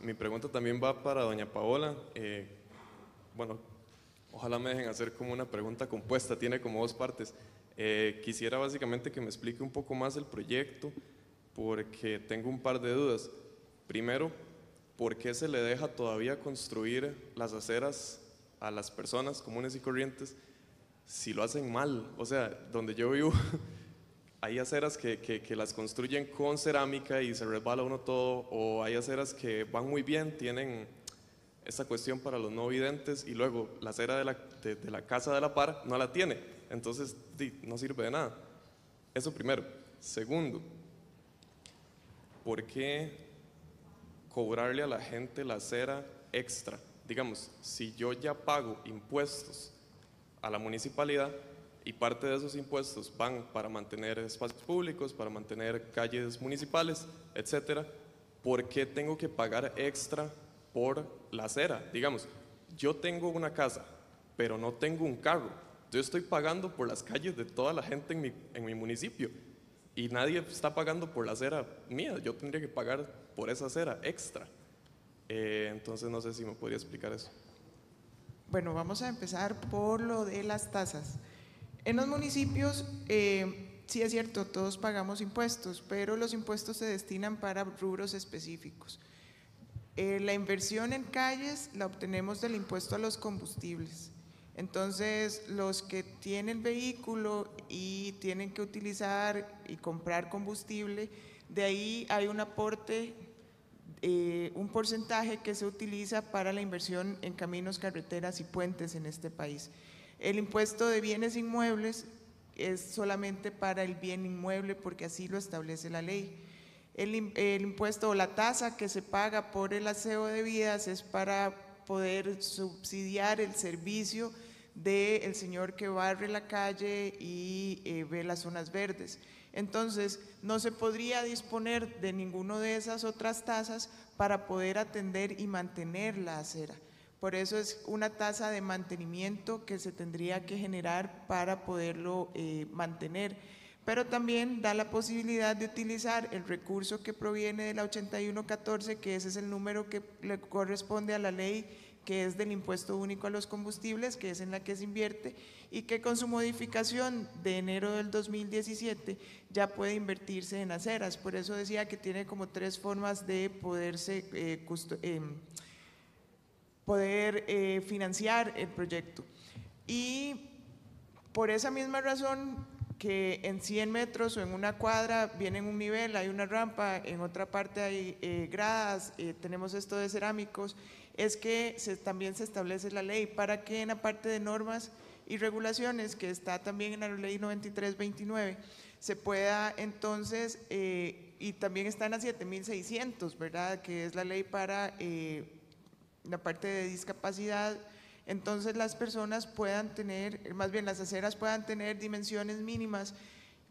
Mi pregunta también va para doña Paola. Bueno, ojalá me dejen hacer como una pregunta compuesta, tiene como dos partes. Quisiera básicamente que me explique un poco más el proyecto, porque tengo un par de dudas. Primero, ¿por qué se le deja todavía construir las aceras a las personas comunes y corrientes si lo hacen mal? O sea, donde yo vivo hay aceras que las construyen con cerámica y se resbala uno todo, o hay aceras que van muy bien, tienen esta cuestión para los no videntes, y luego la acera de la casa de la par no la tiene, entonces no sirve de nada. Eso primero. Segundo, ¿por qué cobrarle a la gente la acera extra? Digamos, si yo ya pago impuestos a la municipalidad, y parte de esos impuestos van para mantener espacios públicos, para mantener calles municipales, etcétera, ¿por qué tengo que pagar extra por la acera? Digamos, yo tengo una casa, pero no tengo un carro. Yo estoy pagando por las calles de toda la gente en mi municipio y nadie está pagando por la acera mía. Yo tendría que pagar por esa acera extra. Entonces no sé si me podría explicar eso. Bueno, vamos a empezar por lo de las tasas. En los municipios, sí es cierto, todos pagamos impuestos, pero los impuestos se destinan para rubros específicos. La inversión en calles la obtenemos del impuesto a los combustibles. Entonces, los que tienen vehículo y tienen que utilizar y comprar combustible, de ahí hay un aporte, un porcentaje que se utiliza para la inversión en caminos, carreteras y puentes en este país. El impuesto de bienes inmuebles es solamente para el bien inmueble porque así lo establece la ley. El impuesto o la tasa que se paga por el aseo de vidas es para poder subsidiar el servicio del señor que barre la calle y ve las zonas verdes. Entonces, no se podría disponer de ninguna de esas otras tasas para poder atender y mantener la acera. Por eso es una tasa de mantenimiento que se tendría que generar para poderlo mantener. Pero también da la posibilidad de utilizar el recurso que proviene de la 8114, que ese es el número que le corresponde a la ley, que es del impuesto único a los combustibles, que es en la que se invierte, y que con su modificación de enero del 2017 ya puede invertirse en aceras. Por eso decía que tiene como 3 formas de poderse financiar el proyecto. Y por esa misma razón, que en 100 metros o en una cuadra viene en un nivel, hay una rampa, en otra parte hay gradas, tenemos esto de cerámicos, es que también se establece la ley para que en la parte de normas y regulaciones, que está también en la ley 9329, se pueda entonces, y también está en la 7600, ¿verdad?, que es la ley para la parte de discapacidad. Entonces las personas puedan tener, más bien las aceras puedan tener dimensiones mínimas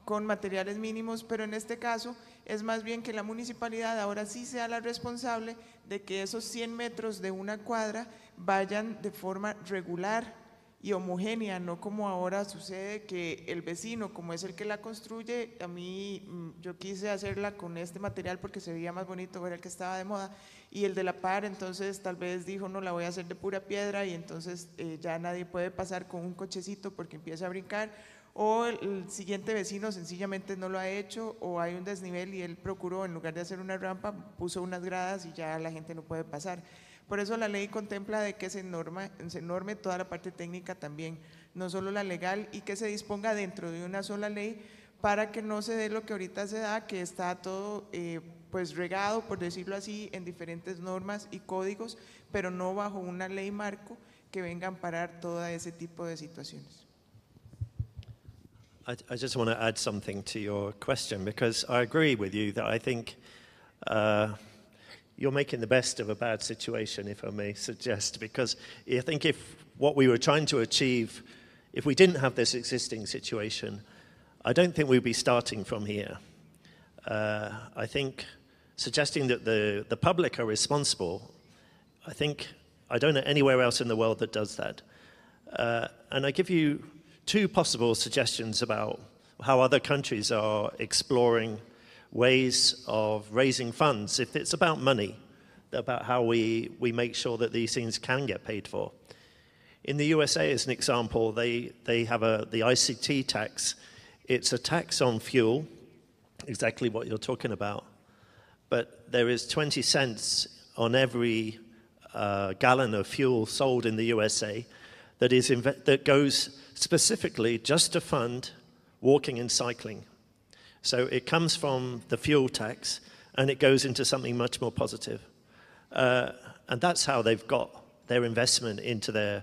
con materiales mínimos, pero en este caso es más bien que la municipalidad ahora sí sea la responsable de que esos 100 metros de una cuadra vayan de forma regular y homogénea, no como ahora sucede que el vecino, como es el que la construye, a mí yo quise hacerla con este material porque se veía más bonito, era el que estaba de moda, y el de la par entonces tal vez dijo no, la voy a hacer de pura piedra, y entonces ya nadie puede pasar con un cochecito porque empieza a brincar, o el siguiente vecino sencillamente no lo ha hecho, o hay un desnivel y él procuró, en lugar de hacer una rampa, puso unas gradas y ya la gente no puede pasar. Por eso la ley contempla de que se norme toda la parte técnica también, no solo la legal, y que se disponga dentro de una sola ley para que no se dé lo que ahorita se da, que está todo pues regado, por decirlo así, en diferentes normas y códigos, pero no bajo una ley marco que venga a amparar todo ese tipo de situaciones. I just want to add something to your question, because I agree with you that I think you're making the best of a bad situation, if I may suggest, because I think if what we were trying to achieve, if we didn't have this existing situation, I don't think we'd be starting from here. I think suggesting that the public are responsible, I don't know anywhere else in the world that does that. And I give you 2 possible suggestions about how other countries are exploring ways of raising funds, if it's about money, about how we make sure that these things can get paid for. In the USA, as an example, they have the ICT tax. It's a tax on fuel, exactly what you're talking about, but there is 20 cents on every gallon of fuel sold in the USA that goes specifically just to fund walking and cycling. So it comes from the fuel tax and it goes into something much more positive. And that's how they've got their investment into their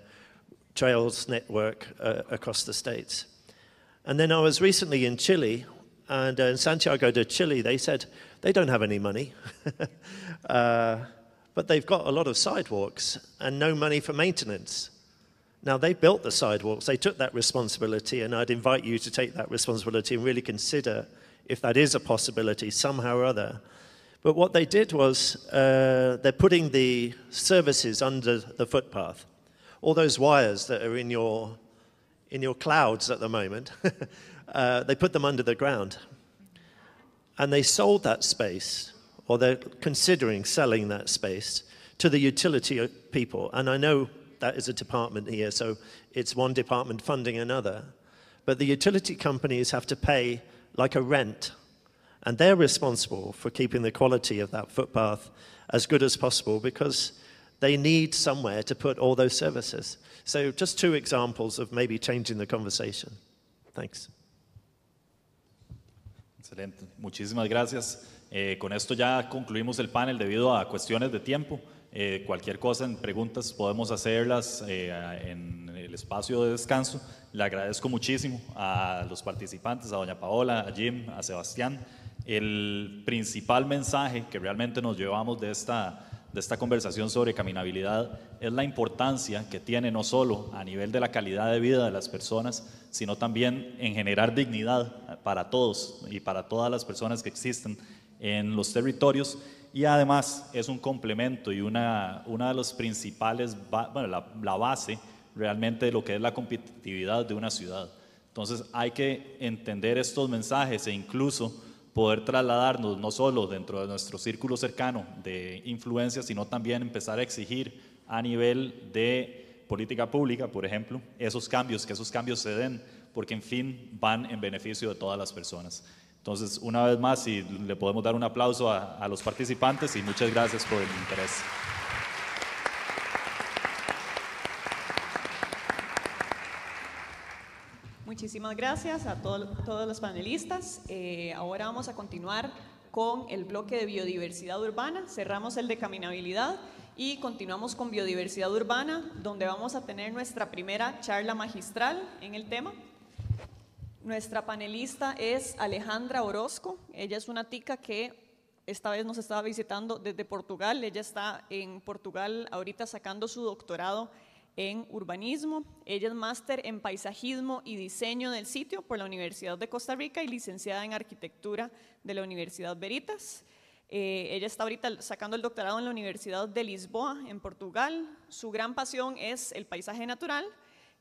trails network across the states. And then I was recently in Chile, and in Santiago de Chile, they said they don't have any money, but they've got a lot of sidewalks and no money for maintenance. Now, they built the sidewalks, they took that responsibility, and I'd invite you to take that responsibility and really consider if that is a possibility somehow or other. But what they did was they're putting the services under the footpath. All those wires that are in your clouds at the moment, they put them under the ground. And they sold that space, or they're considering selling that space, to the utility people. And I know that is a department here, so it's one department funding another. But the utility companies have to pay like a rent, and they're responsible for keeping the quality of that footpath as good as possible because they need somewhere to put all those services. So just 2 examples of maybe changing the conversation. Thanks. Excelente, muchísimas gracias. Con esto ya concluimos el panel debido a cuestiones de tiempo. Cualquier cosa en preguntas podemos hacerlas en el espacio de descanso. Le agradezco muchísimo a los participantes, a doña Paola, a Jim, a Sebastián. El principal mensaje que realmente nos llevamos de esta conversación sobre caminabilidad es la importancia que tiene no solo a nivel de la calidad de vida de las personas, sino también en generar dignidad para todos y para todas las personas que existen en los territorios, y además es un complemento y una de los principales, la base realmente de lo que es la competitividad de una ciudad. Entonces hay que entender estos mensajes e incluso poder trasladarnos no solo dentro de nuestro círculo cercano de influencia, sino también empezar a exigir a nivel de política pública, por ejemplo, esos cambios, que esos cambios se den, porque en fin van en beneficio de todas las personas. Entonces, una vez más, si le podemos dar un aplauso a los participantes, y muchas gracias por el interés. Muchísimas gracias a todos los panelistas. Ahora vamos a continuar con el bloque de biodiversidad urbana. Cerramos el de caminabilidad y continuamos con biodiversidad urbana, donde vamos a tener nuestra primera charla magistral en el tema. Nuestra panelista es Alejandra Orozco. Ella es una tica que esta vez nos estaba visitando desde Portugal. Ella está en Portugal ahorita sacando su doctorado en urbanismo. Ella es máster en paisajismo y diseño del sitio por la Universidad de Costa Rica y licenciada en arquitectura de la Universidad Veritas. Ella está ahorita sacando el doctorado en la Universidad de Lisboa, en Portugal. Su gran pasión es el paisaje natural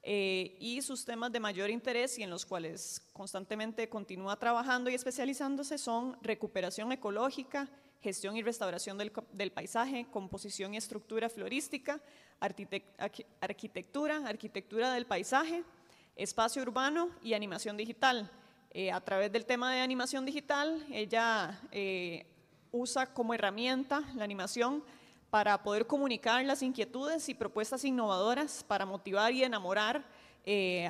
y sus temas de mayor interés y en los cuales constantemente continúa trabajando y especializándose son recuperación ecológica, gestión y restauración del paisaje, composición y estructura florística, arquitectura del paisaje, espacio urbano y animación digital. A través del tema de animación digital, ella usa como herramienta la animación para poder comunicar las inquietudes y propuestas innovadoras para motivar y enamorar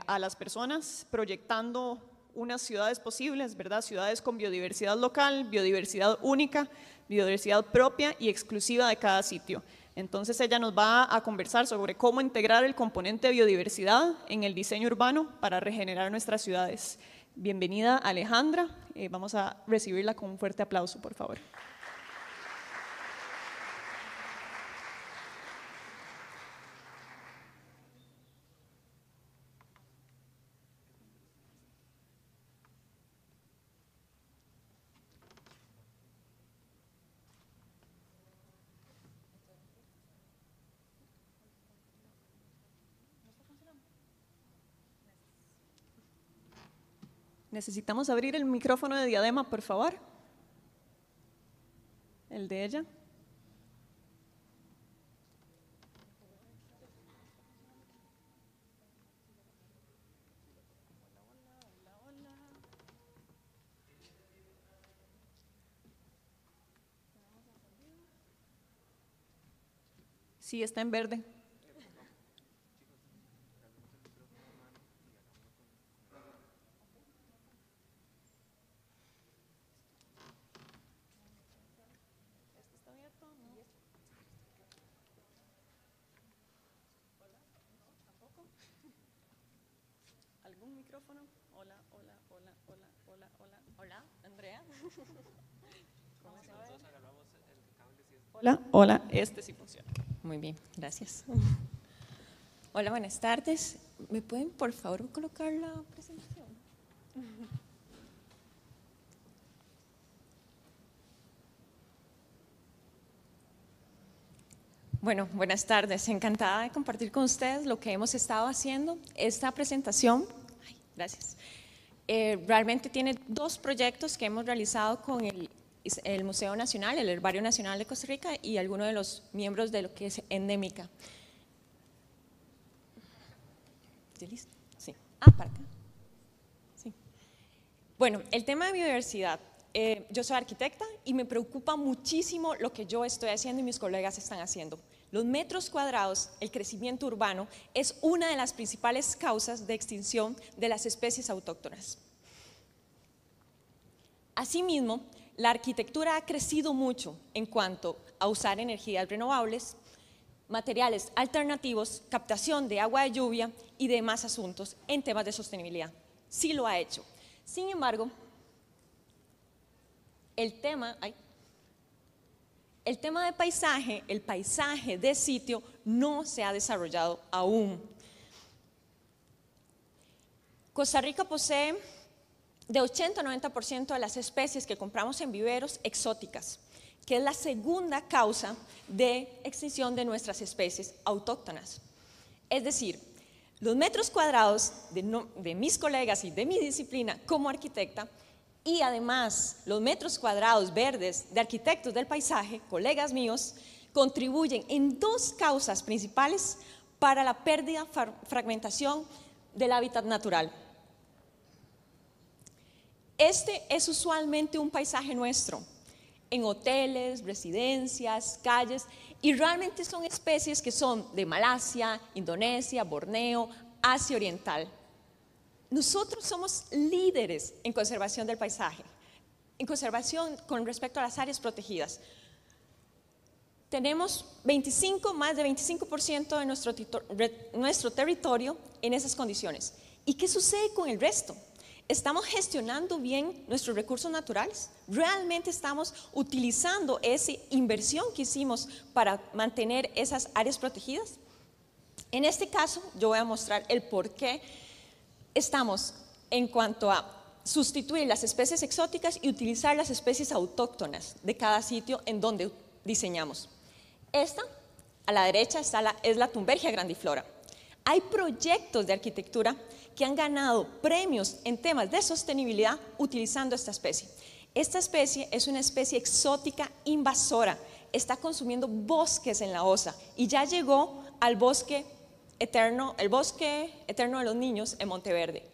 a las personas, proyectando unas ciudades posibles, ¿verdad? Ciudades con biodiversidad local, biodiversidad única, biodiversidad propia y exclusiva de cada sitio. Entonces ella nos va a conversar sobre cómo integrar el componente de biodiversidad en el diseño urbano para regenerar nuestras ciudades. Bienvenida, Alejandra. Vamos a recibirla con un fuerte aplauso, por favor. Necesitamos abrir el micrófono de Diadema, por favor. El de ella. Sí, está en verde. ¿Algún micrófono? Hola, hola, hola, hola, hola, hola. Hola, Andrea. Hola, hola, este sí funciona. Muy bien, gracias. Hola, buenas tardes. ¿Me pueden, por favor, colocar la presentación? Bueno, buenas tardes. Encantada de compartir con ustedes lo que hemos estado haciendo. Esta presentación, gracias, realmente tiene dos proyectos que hemos realizado con el Museo Nacional, el Herbario Nacional de Costa Rica y algunos de los miembros de lo que es Endémica. ¿Ya listo? Sí. Para acá. Sí. Bueno, el tema de biodiversidad. Yo soy arquitecta y me preocupa muchísimo lo que yo estoy haciendo y mis colegas están haciendo. Los metros cuadrados, el crecimiento urbano, es una de las principales causas de extinción de las especies autóctonas. Asimismo, la arquitectura ha crecido mucho en cuanto a usar energías renovables, materiales alternativos, captación de agua de lluvia y demás asuntos en temas de sostenibilidad. Sí lo ha hecho. Sin embargo, el tema de paisaje, el paisaje de sitio, no se ha desarrollado aún. Costa Rica posee de 80 a 90% de las especies que compramos en viveros exóticas, que es la segunda causa de extinción de nuestras especies autóctonas. Es decir, los metros cuadrados de mis colegas y de mi disciplina como arquitecta, y además los metros cuadrados verdes de arquitectos del paisaje, colegas míos, contribuyen en dos causas principales para la pérdida, fragmentación del hábitat natural. Este es usualmente un paisaje nuestro, en hoteles, residencias, calles, y realmente son especies que son de Malasia, Indonesia, Borneo, Asia Oriental. Nosotros somos líderes en conservación del paisaje, en conservación con respecto a las áreas protegidas. Tenemos más de 25% de nuestro territorio en esas condiciones. ¿Y qué sucede con el resto? ¿Estamos gestionando bien nuestros recursos naturales? ¿Realmente estamos utilizando esa inversión que hicimos para mantener esas áreas protegidas? En este caso, yo voy a mostrar el por qué estamos en cuanto a sustituir las especies exóticas y utilizar las especies autóctonas de cada sitio en donde diseñamos. Esta, a la derecha, es la Thunbergia grandiflora. Hay proyectos de arquitectura que han ganado premios en temas de sostenibilidad utilizando esta especie. Esta especie es una especie exótica invasora, está consumiendo bosques en la OSA y ya llegó al bosque eterno, el bosque eterno de los niños en Monteverde.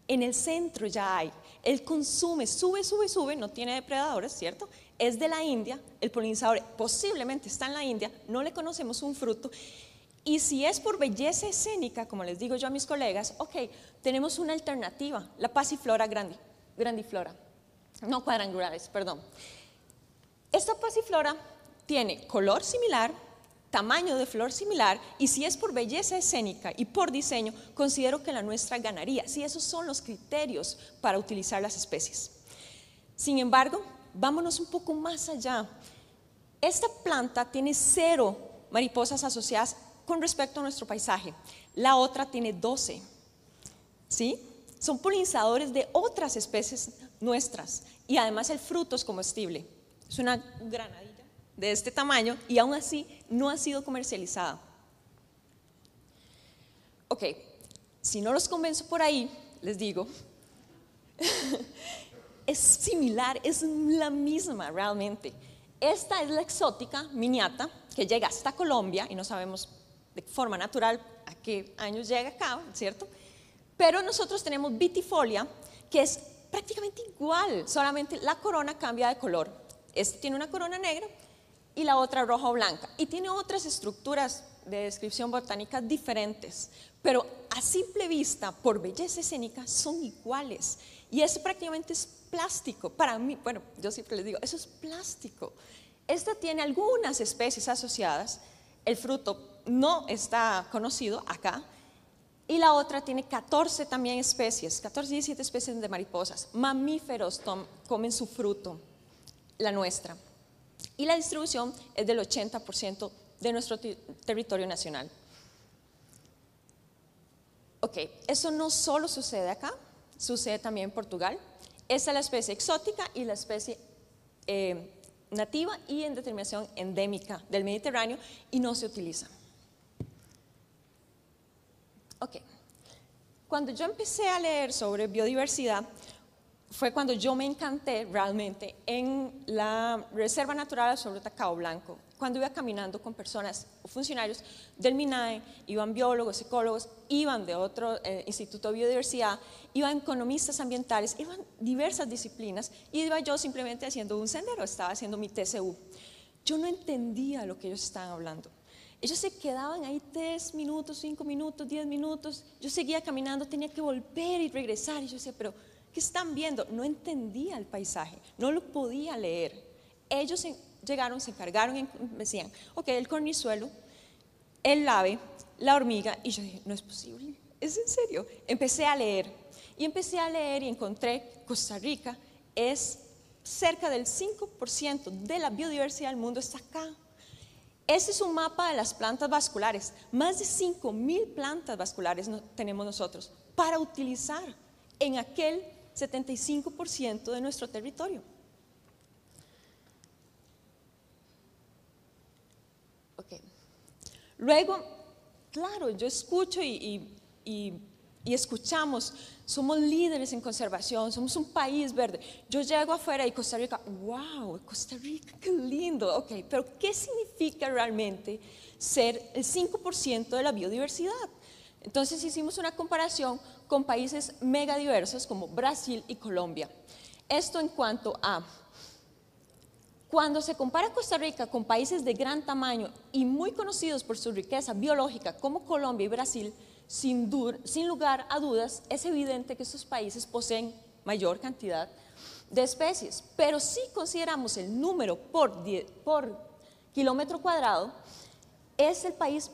En el centro ya hay, él consume, sube, no tiene depredadores, ¿cierto? Es de la India, el polinizador posiblemente está en la India, no le conocemos un fruto. Y si es por belleza escénica, como les digo yo a mis colegas, ok, tenemos una alternativa, la Passiflora grandiflora, no cuadrangulares, perdón. Esta Passiflora tiene color similar, tamaño de flor similar, y si es por belleza escénica y por diseño, considero que la nuestra ganaría, si esos son los criterios para utilizar las especies. Sin embargo, vámonos un poco más allá. Esta planta tiene 0 mariposas asociadas con respecto a nuestro paisaje. La otra tiene 12, ¿sí? Son polinizadores de otras especies nuestras y además el fruto es comestible. Es una granadilla de este tamaño y aún así no ha sido comercializada. Ok, si no los convenzo por ahí, les digo, es similar, es la misma realmente. Esta es la exótica miniata que llega hasta Colombia y no sabemos de forma natural a qué años llega acá, ¿cierto? Pero nosotros tenemos Vitifolia, que es prácticamente igual, solamente la corona cambia de color. Este tiene una corona negra y la otra roja o blanca. Y tiene otras estructuras de descripción botánica diferentes, pero a simple vista, por belleza escénica, son iguales. Y eso prácticamente es plástico. Para mí, bueno, yo siempre les digo, eso es plástico. Esta tiene algunas especies asociadas, el fruto no está conocido acá, y la otra tiene 14 también especies, 14 y 17 especies de mariposas. Mamíferos comen su fruto, la nuestra. Y la distribución es del 80% de nuestro territorio nacional. Ok, eso no solo sucede acá, sucede también en Portugal. Esta es la especie exótica y la especie nativa y en determinación endémica del Mediterráneo y no se utiliza. Ok, cuando yo empecé a leer sobre biodiversidad fue cuando yo me encanté realmente en la Reserva Natural Absoluta Cabo Blanco, cuando iba caminando con personas o funcionarios del MINAE, iban biólogos, ecólogos, iban de otro instituto de biodiversidad, iban economistas ambientales, iban diversas disciplinas y iba yo simplemente haciendo un sendero, estaba haciendo mi TCU. Yo no entendía lo que ellos estaban hablando. Ellos se quedaban ahí 3 minutos, 5 minutos, 10 minutos, yo seguía caminando, tenía que volver y regresar y yo decía, pero ¿qué están viendo? No entendía el paisaje, no lo podía leer. Ellos llegaron, se encargaron, me decían, ok, el cornizuelo el ave, la hormiga, y yo dije, no es posible, es en serio. Empecé a leer y encontré Costa Rica es cerca del 5% de la biodiversidad del mundo está acá. Este es un mapa de las plantas vasculares. Más de 5,000 plantas vasculares tenemos nosotros para utilizar en aquel 75% de nuestro territorio. Okay. Luego, claro, yo escucho y escuchamos, somos líderes en conservación, somos un país verde. Yo llego afuera y Costa Rica, wow, Costa Rica, qué lindo. Ok, pero ¿qué significa realmente ser el 5% de la biodiversidad? Entonces hicimos una comparación con países megadiversos como Brasil y Colombia. Esto en cuanto a, cuando se compara Costa Rica con países de gran tamaño y muy conocidos por su riqueza biológica como Colombia y Brasil, sin lugar a dudas, es evidente que estos países poseen mayor cantidad de especies, pero si consideramos el número por kilómetro cuadrado, es el país,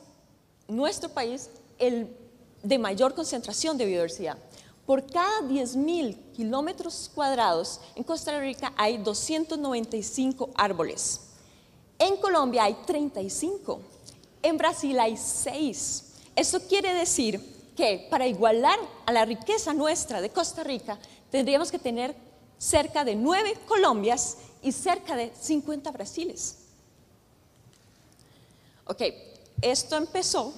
nuestro país, el de mayor concentración de biodiversidad. Por cada 10,000 kilómetros cuadrados en Costa Rica hay 295 árboles. En Colombia hay 35, en Brasil hay 6. Eso quiere decir que para igualar a la riqueza nuestra de Costa Rica, tendríamos que tener cerca de 9 Colombias y cerca de 50 Brasiles. Ok, esto empezó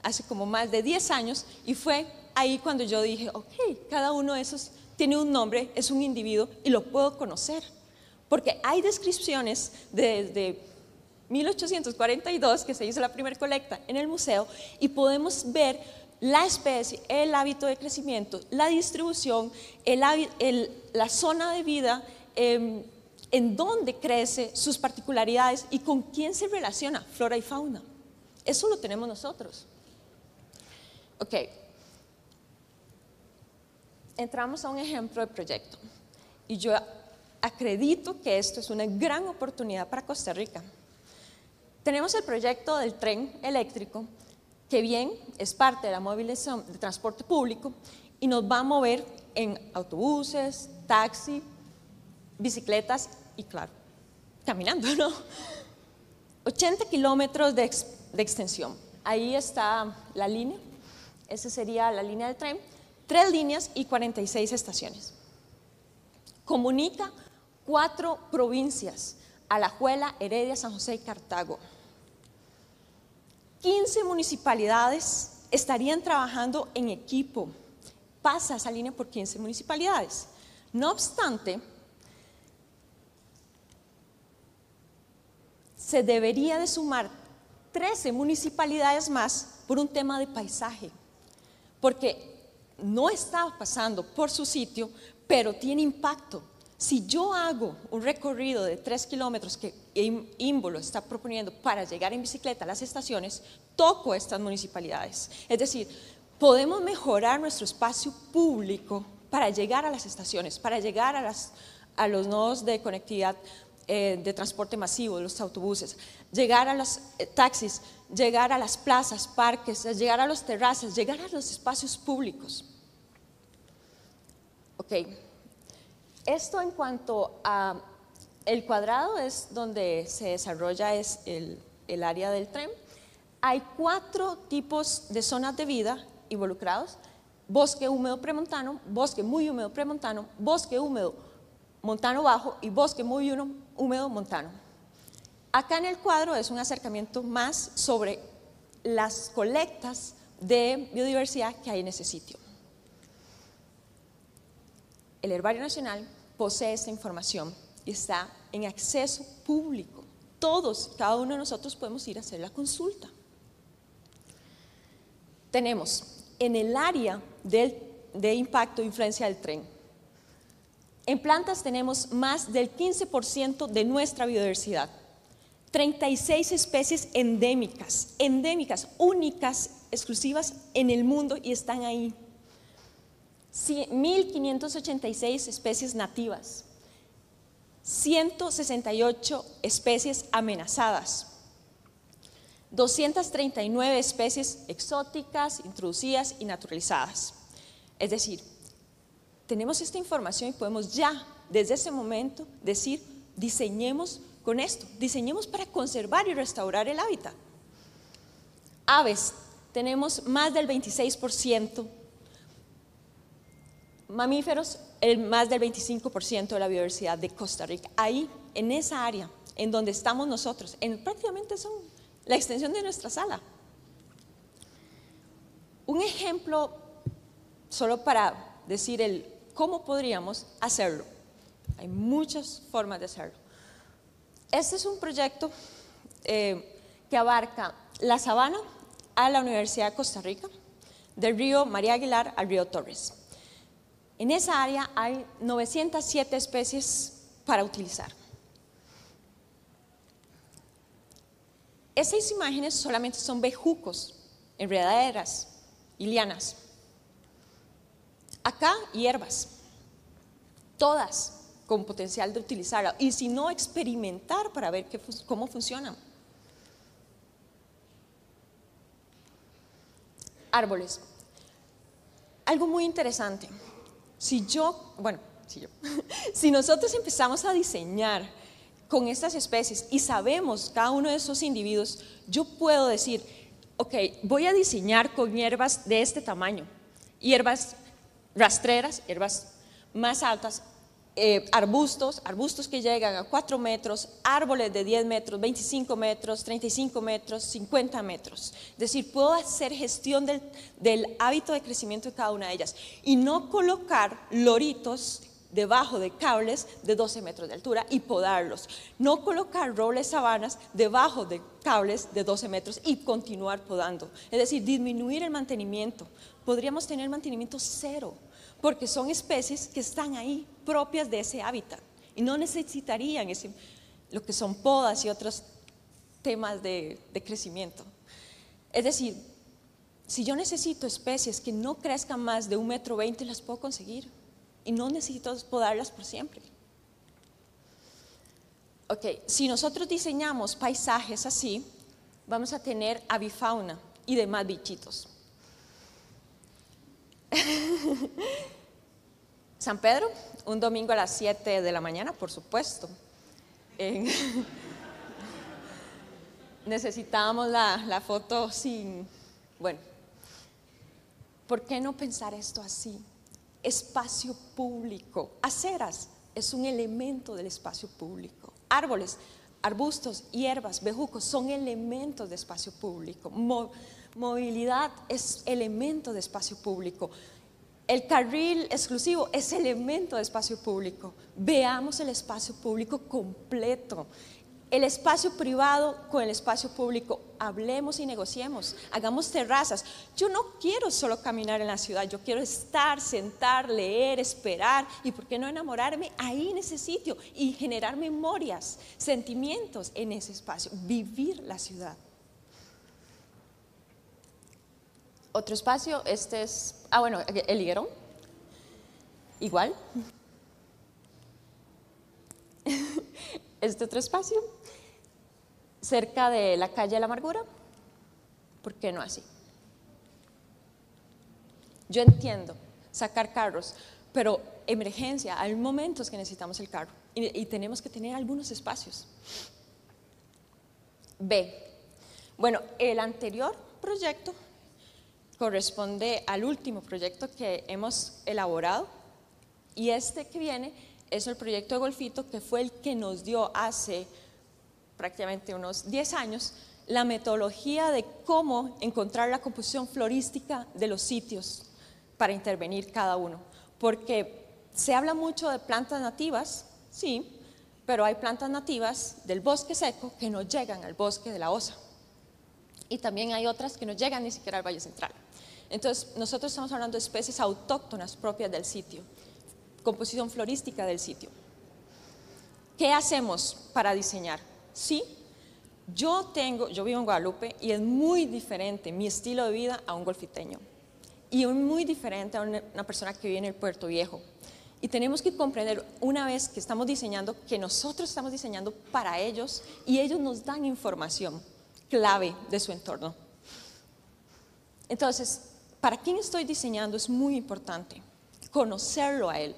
hace como más de 10 años y fue ahí cuando yo dije, ok, cada uno de esos tiene un nombre, es un individuo y lo puedo conocer. Porque hay descripciones desde 1842, que se hizo la primera colecta en el museo, y podemos ver la especie, el hábito de crecimiento, la distribución, la zona de vida, en dónde crece, sus particularidades y con quién se relaciona flora y fauna. Eso lo tenemos nosotros. Ok. Entramos a un ejemplo de proyecto y yo acredito que esto es una gran oportunidad para Costa Rica. Tenemos el proyecto del tren eléctrico, que bien es parte de la movilización de transporte público y nos va a mover en autobuses, taxi, bicicletas y claro, caminando, ¿no? 80 kilómetros de extensión. Ahí está la línea, esa sería la línea del tren, 3 líneas y 46 estaciones. Comunica 4 provincias, Alajuela, Heredia, San José y Cartago. 15 municipalidades estarían trabajando en equipo. Pasa esa línea por 15 municipalidades. No obstante, se debería de sumar 13 municipalidades más por un tema de paisaje, porque no está pasando por su sitio, pero tiene impacto. Si yo hago un recorrido de 3 kilómetros que Ímbolo está proponiendo para llegar en bicicleta a las estaciones, toco estas municipalidades. Es decir, podemos mejorar nuestro espacio público para llegar a las estaciones, para llegar a los nodos de conectividad de transporte masivo, de los autobuses, llegar a los taxis, llegar a las plazas, parques, llegar a las terrazas, llegar a los espacios públicos. Ok. Esto en cuanto a el cuadrado es donde se desarrolla el área del tren. Hay 4 tipos de zonas de vida involucrados: bosque húmedo premontano, bosque muy húmedo premontano, bosque húmedo montano bajo y bosque muy húmedo montano. Acá en el cuadro es un acercamiento más sobre las colectas de biodiversidad que hay en ese sitio. El Herbario Nacional posee esta información y está en acceso público. Todos, cada uno de nosotros podemos ir a hacer la consulta. Tenemos en el área de impacto e influencia del tren. En plantas tenemos más del 15% de nuestra biodiversidad. 36 especies endémicas, únicas, exclusivas en el mundo y están ahí. 1.586 especies nativas, 168 especies amenazadas. 239 especies exóticas, introducidas y naturalizadas. Es decir, tenemos esta información y podemos ya, desde ese momento, decir, diseñemos con esto, diseñemos para conservar y restaurar el hábitat. Aves, tenemos más del 26%, mamíferos, más del 25% de la biodiversidad de Costa Rica. Ahí, en esa área, en donde estamos nosotros, prácticamente son la extensión de nuestra sala. Un ejemplo, solo para decir cómo podríamos hacerlo. Hay muchas formas de hacerlo. Este es un proyecto que abarca la sabana a la Universidad de Costa Rica, del río María Aguilar al río Torres. En esa área hay 907 especies para utilizar. Esas imágenes solamente son bejucos, enredaderas y lianas. Acá, hierbas, todas con potencial de utilizarla, y si no, experimentar para ver cómo funcionan. Árboles. Algo muy interesante. Si nosotros empezamos a diseñar con estas especies y sabemos cada uno de esos individuos, yo puedo decir, ok, voy a diseñar con hierbas de este tamaño, hierbas rastreras, hierbas más altas, arbustos que llegan a 4 metros, árboles de 10 metros, 25 metros, 35 metros, 50 metros. Es decir, puedo hacer gestión del hábito de crecimiento de cada una de ellas y no colocar loritos debajo de cables de 12 metros de altura y podarlos. No colocar robles sabanas debajo de cables de 12 metros y continuar podando. Es decir, disminuir el mantenimiento. Podríamos tener mantenimiento cero, porque son especies que están ahí propias de ese hábitat y no necesitarían lo que son podas y otros temas de crecimiento. Es decir, si yo necesito especies que no crezcan más de 1,20 m, las puedo conseguir y no necesito podarlas por siempre. Ok, si nosotros diseñamos paisajes así, vamos a tener avifauna y demás bichitos. San Pedro, un domingo a las 7 de la mañana, por supuesto. Necesitábamos la foto sin... Bueno, ¿por qué no pensar esto así? Espacio público, aceras es un elemento del espacio público. Árboles, arbustos, hierbas, bejucos son elementos de espacio público. Movilidad es elemento de espacio público. El carril exclusivo es elemento de espacio público. Veamos el espacio público completo. El espacio privado con el espacio público. Hablemos y negociemos. Hagamos terrazas. Yo no quiero solo caminar en la ciudad. Yo quiero estar, sentar, leer, esperar. Y por qué no enamorarme ahí en ese sitio y generar memorias, sentimientos en ese espacio. Vivir la ciudad. Otro espacio, este es, el higuerón, igual. Este otro espacio, cerca de la calle de la Amargura, ¿por qué no así? Yo entiendo sacar carros, pero emergencia, hay momentos que necesitamos el carro y tenemos que tener algunos espacios. Bueno, el anterior proyecto corresponde al último proyecto que hemos elaborado y este que viene es el proyecto de Golfito, que fue el que nos dio hace prácticamente unos 10 años la metodología de cómo encontrar la composición florística de los sitios para intervenir cada uno, porque se habla mucho de plantas nativas, sí, pero hay plantas nativas del bosque seco que no llegan al bosque de la Osa y también hay otras que no llegan ni siquiera al Valle Central. Entonces, nosotros estamos hablando de especies autóctonas propias del sitio, composición florística del sitio. ¿Qué hacemos para diseñar? Sí, yo vivo en Guadalupe y es muy diferente mi estilo de vida a un golfiteño y es muy diferente a una persona que vive en el Puerto Viejo. Y tenemos que comprender una vez que estamos diseñando, que nosotros estamos diseñando para ellos y ellos nos dan información. clave de su entorno. Entonces, para quien estoy diseñando es muy importante conocerlo a él.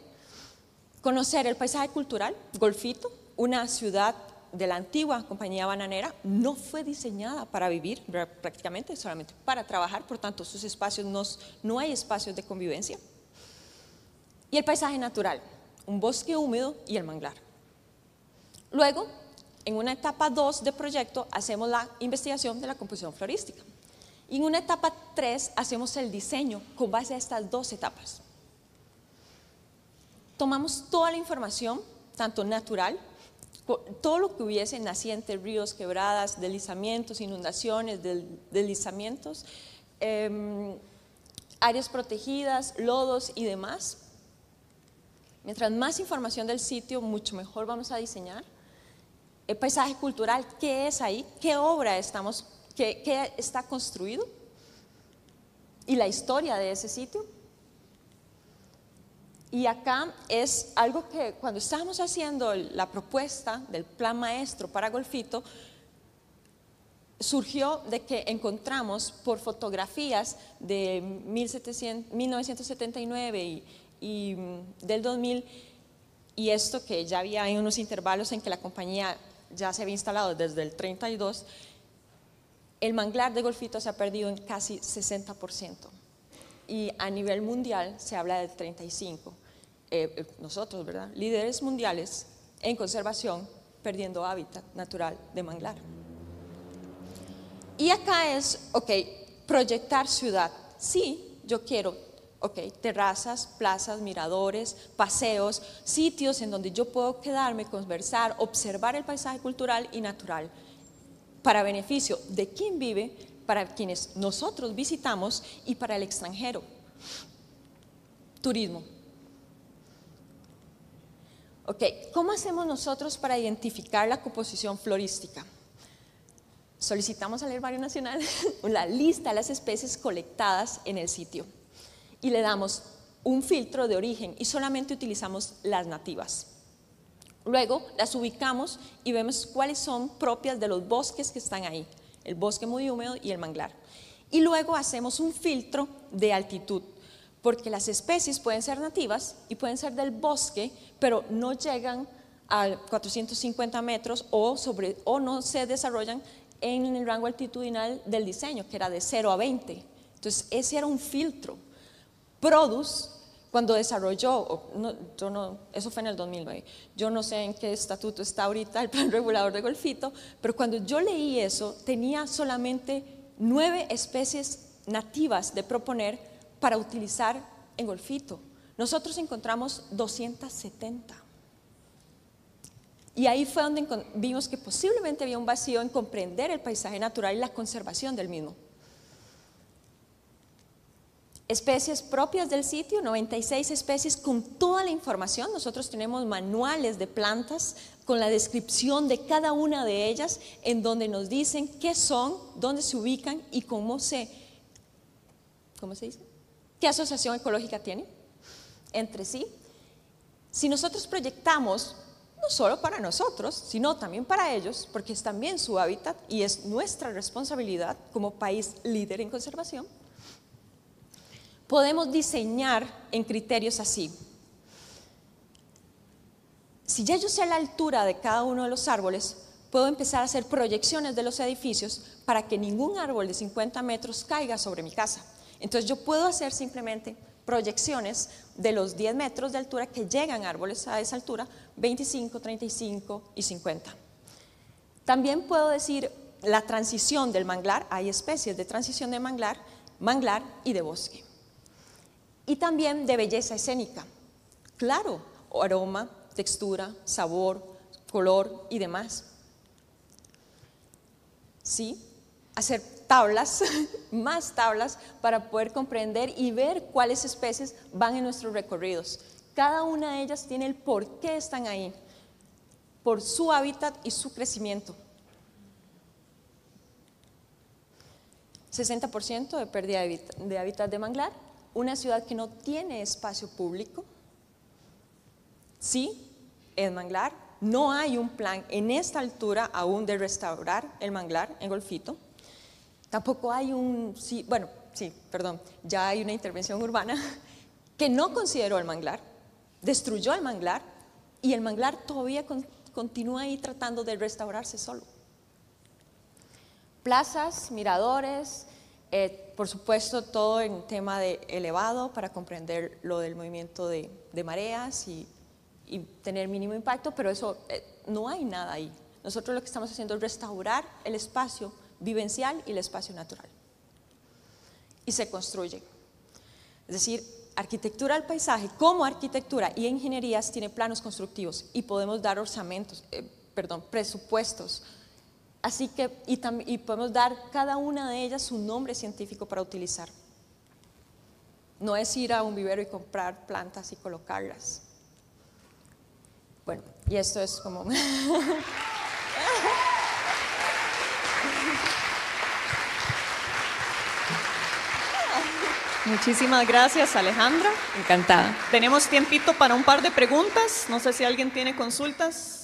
Conocer el paisaje cultural. Golfito, una ciudad de la antigua compañía bananera, no fue diseñada para vivir prácticamente, solamente para trabajar, por tanto sus espacios no hay espacios de convivencia. Y el paisaje natural, un bosque húmedo y el manglar. Luego, en una etapa 2 de proyecto, hacemos la investigación de la composición florística. Y en una etapa 3 hacemos el diseño con base a estas 2 etapas. Tomamos toda la información, tanto natural, todo lo que hubiese, nacientes, ríos, quebradas, deslizamientos, inundaciones, deslizamientos, áreas protegidas, lodos y demás. Mientras más información del sitio, mucho mejor vamos a diseñar. El paisaje cultural, ¿qué es ahí? ¿Qué obra qué está construido? Y la historia de ese sitio. Y acá es algo que cuando estábamos haciendo la propuesta del plan maestro para Golfito, surgió de que encontramos por fotografías de 1979 y del 2000, y esto que ya había unos intervalos en que la compañía ya se había instalado desde el 32, el manglar de Golfito se ha perdido en casi 60%, y a nivel mundial se habla del 35%. Nosotros, ¿verdad? Líderes mundiales en conservación, perdiendo hábitat natural de manglar. Y acá es, ok, proyectar ciudad. Sí, yo quiero, ok, terrazas, plazas, miradores, paseos, sitios en donde yo puedo quedarme, conversar, observar el paisaje cultural y natural, para beneficio de quien vive, para quienes nosotros visitamos y para el extranjero. Turismo. Ok, ¿cómo hacemos nosotros para identificar la composición florística? Solicitamos al Herbario Nacional la lista de las especies colectadas en el sitio y le damos un filtro de origen y solamente utilizamos las nativas. Luego las ubicamos y vemos cuáles son propias de los bosques que están ahí, el bosque muy húmedo y el manglar. Y luego hacemos un filtro de altitud, porque las especies pueden ser nativas y pueden ser del bosque, pero no llegan a 450 metros o no se desarrollan en el rango altitudinal del diseño, que era de 0 a 20. Entonces, ese era un filtro. Produce, cuando desarrolló, eso fue en el 2009, yo no sé en qué estatuto está ahorita el plan regulador de Golfito, pero cuando yo leí eso, tenía solamente 9 especies nativas de proponer para utilizar en Golfito. Nosotros encontramos 270. Y ahí fue donde vimos que posiblemente había un vacío en comprender el paisaje natural y la conservación del mismo. Especies propias del sitio, 96 especies con toda la información. Nosotros tenemos manuales de plantas con la descripción de cada una de ellas, en donde nos dicen qué son, dónde se ubican y ¿cómo se dice? ¿Qué asociación ecológica tiene entre sí? Si nosotros proyectamos, no solo para nosotros, sino también para ellos, porque es también su hábitat y es nuestra responsabilidad como país líder en conservación, podemos diseñar en criterios así. Si ya yo sé la altura de cada uno de los árboles, puedo empezar a hacer proyecciones de los edificios para que ningún árbol de 50 metros caiga sobre mi casa. Entonces yo puedo hacer simplemente proyecciones de los 10 metros de altura que llegan árboles a esa altura, 25, 35 y 50. También puedo decir la transición del manglar, hay especies de transición de manglar y de bosque. Y también de belleza escénica, claro, aroma, textura, sabor, color y demás. ¿Sí? Hacer tablas, más tablas, para poder comprender y ver cuáles especies van en nuestros recorridos. Cada una de ellas tiene el por qué están ahí, por su hábitat y su crecimiento. 60% de pérdida de hábitat de manglar, una ciudad que no tiene espacio público, sí, es manglar, No hay un plan en esta altura aún de restaurar el manglar en Golfito. Tampoco hay ya hay una intervención urbana que no consideró el manglar, destruyó el manglar y el manglar todavía continúa ahí tratando de restaurarse solo. Plazas, miradores, por supuesto todo en tema de elevado para comprender lo del movimiento de mareas y tener mínimo impacto, pero eso no hay nada ahí. Nosotros lo que estamos haciendo es restaurar el espacio vivencial y el espacio natural. Y se construye. Es decir, arquitectura del paisaje como arquitectura y ingenierías tiene planos constructivos y podemos dar presupuestos. Así que, y podemos dar cada una de ellas su nombre científico para utilizar. No es ir a un vivero y comprar plantas y colocarlas. Bueno, y esto es como... Muchísimas gracias, Alejandra. Encantada. Tenemos tiempito para un par de preguntas. No sé si alguien tiene consultas.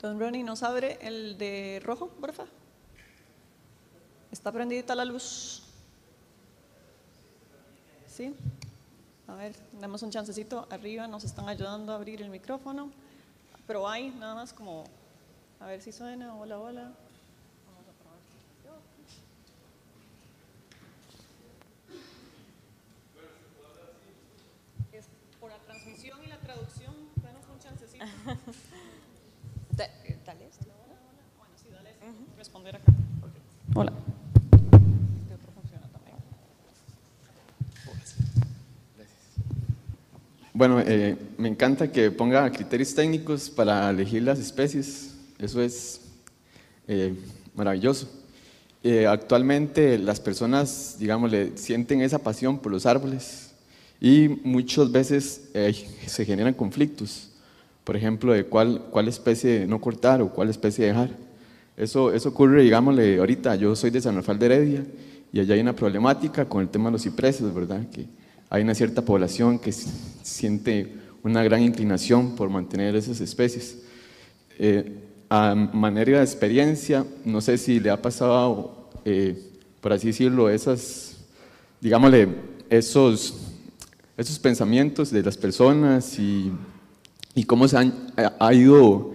Don Ronnie, ¿nos abre el de rojo, porfa? ¿Está prendida la luz? ¿Sí? A ver, damos un chancecito. Arriba nos están ayudando a abrir el micrófono. Pero hay nada más como, a ver si suena. Hola, hola. Vamos a probar. Es por la transmisión y la traducción. Danos un chancecito. Dale esto. Bueno, sí, dale esto. Responder acá. Okay. Hola. Este otro funciona también. Bueno, me encanta que ponga criterios técnicos para elegir las especies. Eso es maravilloso. Actualmente las personas, digamos, sienten esa pasión por los árboles y muchas veces se generan conflictos. Por ejemplo, de cuál especie no cortar o cuál especie dejar. Eso ocurre, digámosle, ahorita yo soy de San Rafael de Heredia y allá hay una problemática con el tema de los cipreses, ¿verdad? Que hay una cierta población que siente una gran inclinación por mantener esas especies. A manera de experiencia, no sé si le ha pasado, por así decirlo, digámosle, esos pensamientos de las personas y cómo se ha ido,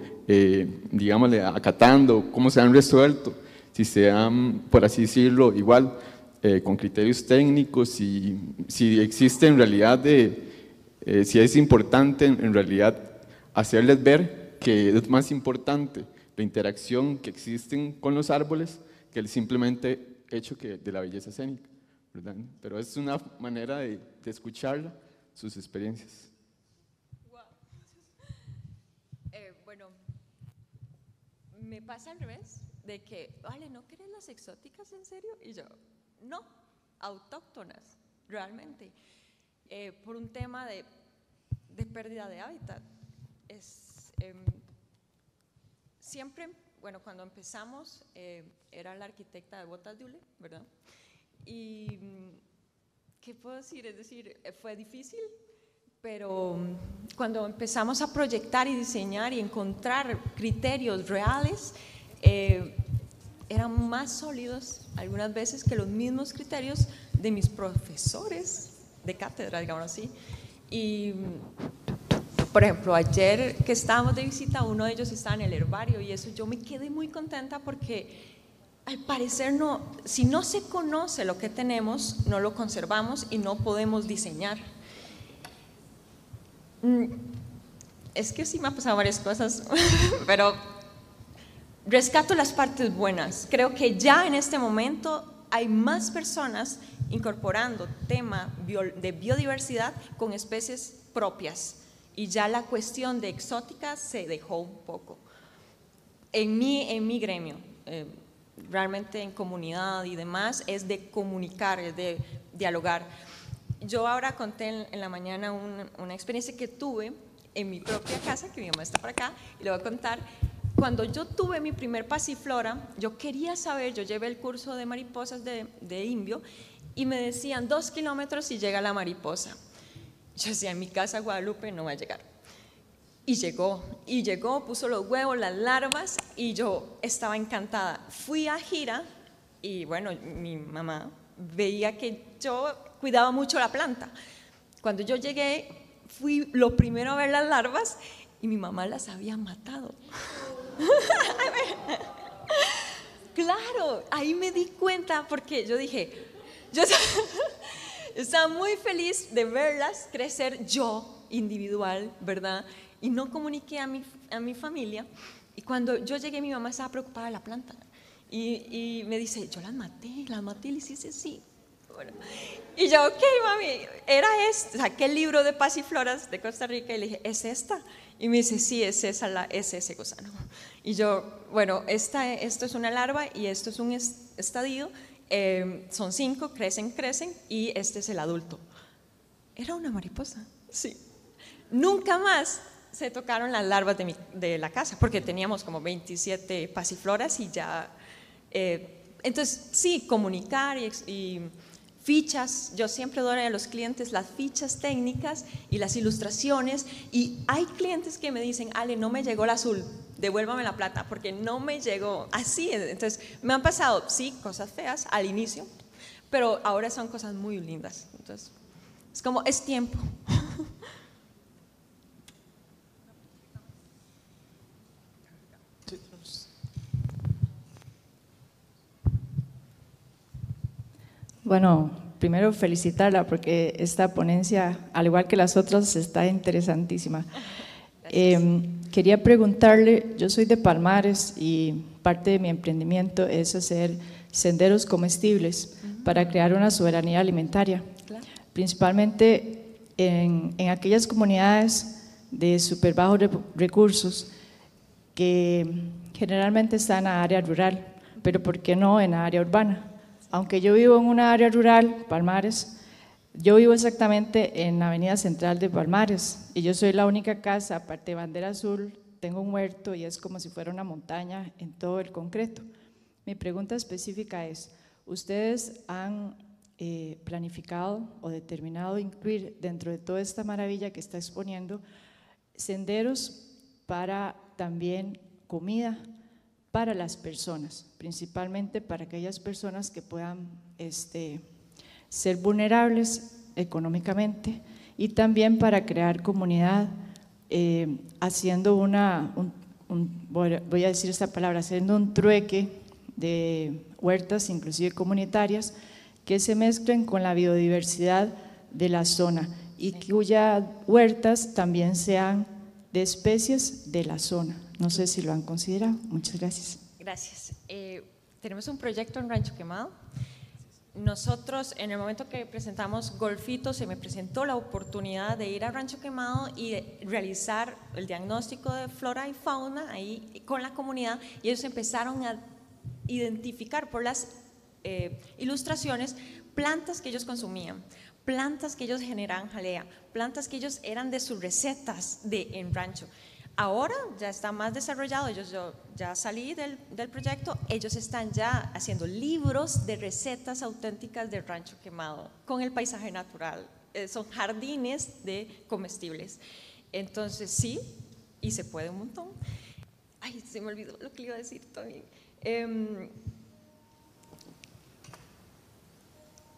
digámosle, acatando, cómo se han resuelto, si se han, por así decirlo, igual, con criterios técnicos, y si existe en realidad, si es importante en realidad hacerles ver que es más importante la interacción que existen con los árboles que el simplemente hecho de la belleza escénica, ¿verdad? Pero es una manera de escucharla, sus experiencias. Bueno, me pasa al revés, de que, vale, ¿no querés las exóticas en serio? Y yo, no, autóctonas, realmente, por un tema de pérdida de hábitat. Siempre, bueno, cuando empezamos, era la arquitecta de Botas de Hule, ¿verdad? Y, ¿qué puedo decir? Es decir, fue difícil, pero cuando empezamos a proyectar y diseñar y encontrar criterios reales, eran más sólidos algunas veces que los mismos criterios de mis profesores de cátedra, digamos así. Y, por ejemplo, ayer que estábamos de visita, uno de ellos estaba en el herbario y eso yo me quedé muy contenta porque al parecer si no se conoce lo que tenemos, no lo conservamos y no podemos diseñar. Es que sí me han pasado varias cosas, pero rescato las partes buenas. Creo que ya en este momento hay más personas incorporando tema de biodiversidad con especies propias y ya la cuestión de exótica se dejó un poco. En mi gremio, realmente en comunidad y demás, es de comunicar, es de dialogar. Yo ahora conté en la mañana una experiencia que tuve en mi propia casa, que mi mamá está por acá, y le voy a contar. Cuando yo tuve mi primer pasiflora, yo quería saber, yo llevé el curso de mariposas de Inbio, y me decían 2 kilómetros y llega la mariposa. Yo decía, en mi casa Guadalupe no va a llegar. Y llegó, puso los huevos, las larvas, y yo estaba encantada. Fui a gira y bueno, mi mamá veía que yo cuidaba mucho la planta. Cuando yo llegué, fui lo primero a ver las larvas y mi mamá las había matado. Claro, ahí me di cuenta porque yo dije, yo estaba muy feliz de verlas crecer yo, individual, ¿verdad? Y no comuniqué a mi familia. Y cuando yo llegué, mi mamá estaba preocupada de la planta. Y me dice, yo las maté, y le hiciste sí. Bueno, y yo, ok, mami, era esta. Saqué el libro de pasifloras de Costa Rica y le dije, ¿es esta? Y me dice, sí, es ese gusano. Y yo, bueno, esto es una larva y esto es un estadio. Son 5, crecen, y este es el adulto. Era una mariposa, sí. Nunca más se tocaron las larvas de la casa, porque teníamos como 27 pasifloras y ya. Entonces, sí, comunicar y fichas. Yo siempre doy a los clientes las fichas técnicas y las ilustraciones. Y hay clientes que me dicen, Ale, no me llegó el azul, devuélvame la plata, porque no me llegó así. Entonces, me han pasado, sí, cosas feas al inicio, pero ahora son cosas muy lindas. Entonces, es como, es tiempo. Bueno, primero felicitarla porque esta ponencia, al igual que las otras, está interesantísima. Quería preguntarle, yo soy de Palmares y parte de mi emprendimiento es hacer senderos comestibles para crear una soberanía alimentaria, principalmente en aquellas comunidades de súper bajos recursos que generalmente están en la área rural, pero ¿por qué no en la área urbana? Aunque yo vivo en una área rural, Palmares, yo vivo exactamente en la avenida central de Palmares y yo soy la única casa, aparte de bandera azul, tengo un huerto y es como si fuera una montaña en todo el concreto. Mi pregunta específica es, ¿ustedes han planificado o determinado incluir dentro de toda esta maravilla que está exponiendo senderos para también comida para las personas, principalmente para aquellas personas que puedan ser vulnerables económicamente y también para crear comunidad haciendo voy a decir esta palabra, haciendo un trueque de huertas inclusive comunitarias que se mezclen con la biodiversidad de la zona y cuyas huertas también sean de especies de la zona. No sé si lo han considerado. Muchas gracias. Gracias. Tenemos un proyecto en Rancho Quemado. Nosotros, en el momento que presentamos Golfito, se me presentó la oportunidad de ir a Rancho Quemado y realizar el diagnóstico de flora y fauna ahí con la comunidad, y ellos empezaron a identificar por las ilustraciones plantas que ellos consumían, plantas que ellos generaban jalea, plantas que ellos eran de sus recetas en rancho. Ahora ya está más desarrollado, yo ya salí del proyecto, ellos están ya haciendo libros de recetas auténticas de Rancho Quemado con el paisaje natural, son jardines de comestibles. Entonces sí, y se puede un montón. Ay, se me olvidó lo que le iba a decir también.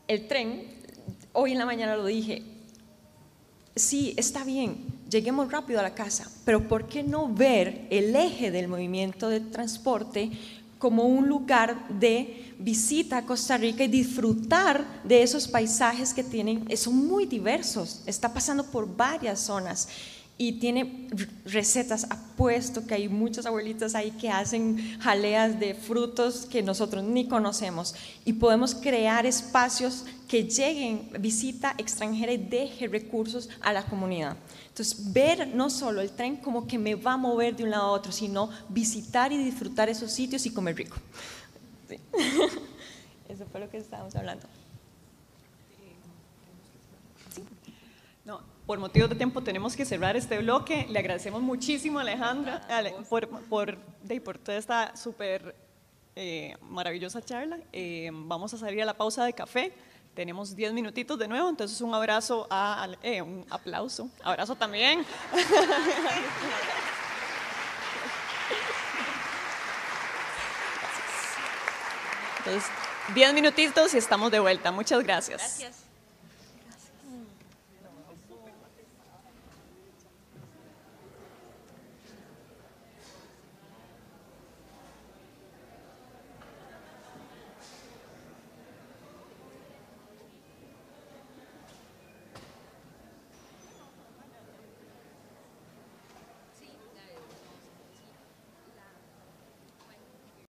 El tren, hoy en la mañana lo dije, sí, está bien, lleguemos rápido a la casa, pero ¿por qué no ver el eje del movimiento de transporte como un lugar de visita a Costa Rica y disfrutar de esos paisajes que tienen, son muy diversos, está pasando por varias zonas y tiene recetas. Apuesto que hay muchas abuelitas ahí que hacen jaleas de frutos que nosotros ni conocemos, y podemos crear espacios que lleguen visita extranjera y deje recursos a la comunidad. Entonces, ver no solo el tren como que me va a mover de un lado a otro, sino visitar y disfrutar esos sitios y comer rico. Sí. Eso fue lo que estábamos hablando. Sí. No, por motivos de tiempo tenemos que cerrar este bloque. Le agradecemos muchísimo a Alejandra por toda esta súper maravillosa charla. Vamos a salir a la pausa de café. Tenemos 10 minutitos de nuevo, entonces un abrazo, un aplauso, abrazo también. Entonces, 10 minutitos y estamos de vuelta. Muchas gracias. Gracias.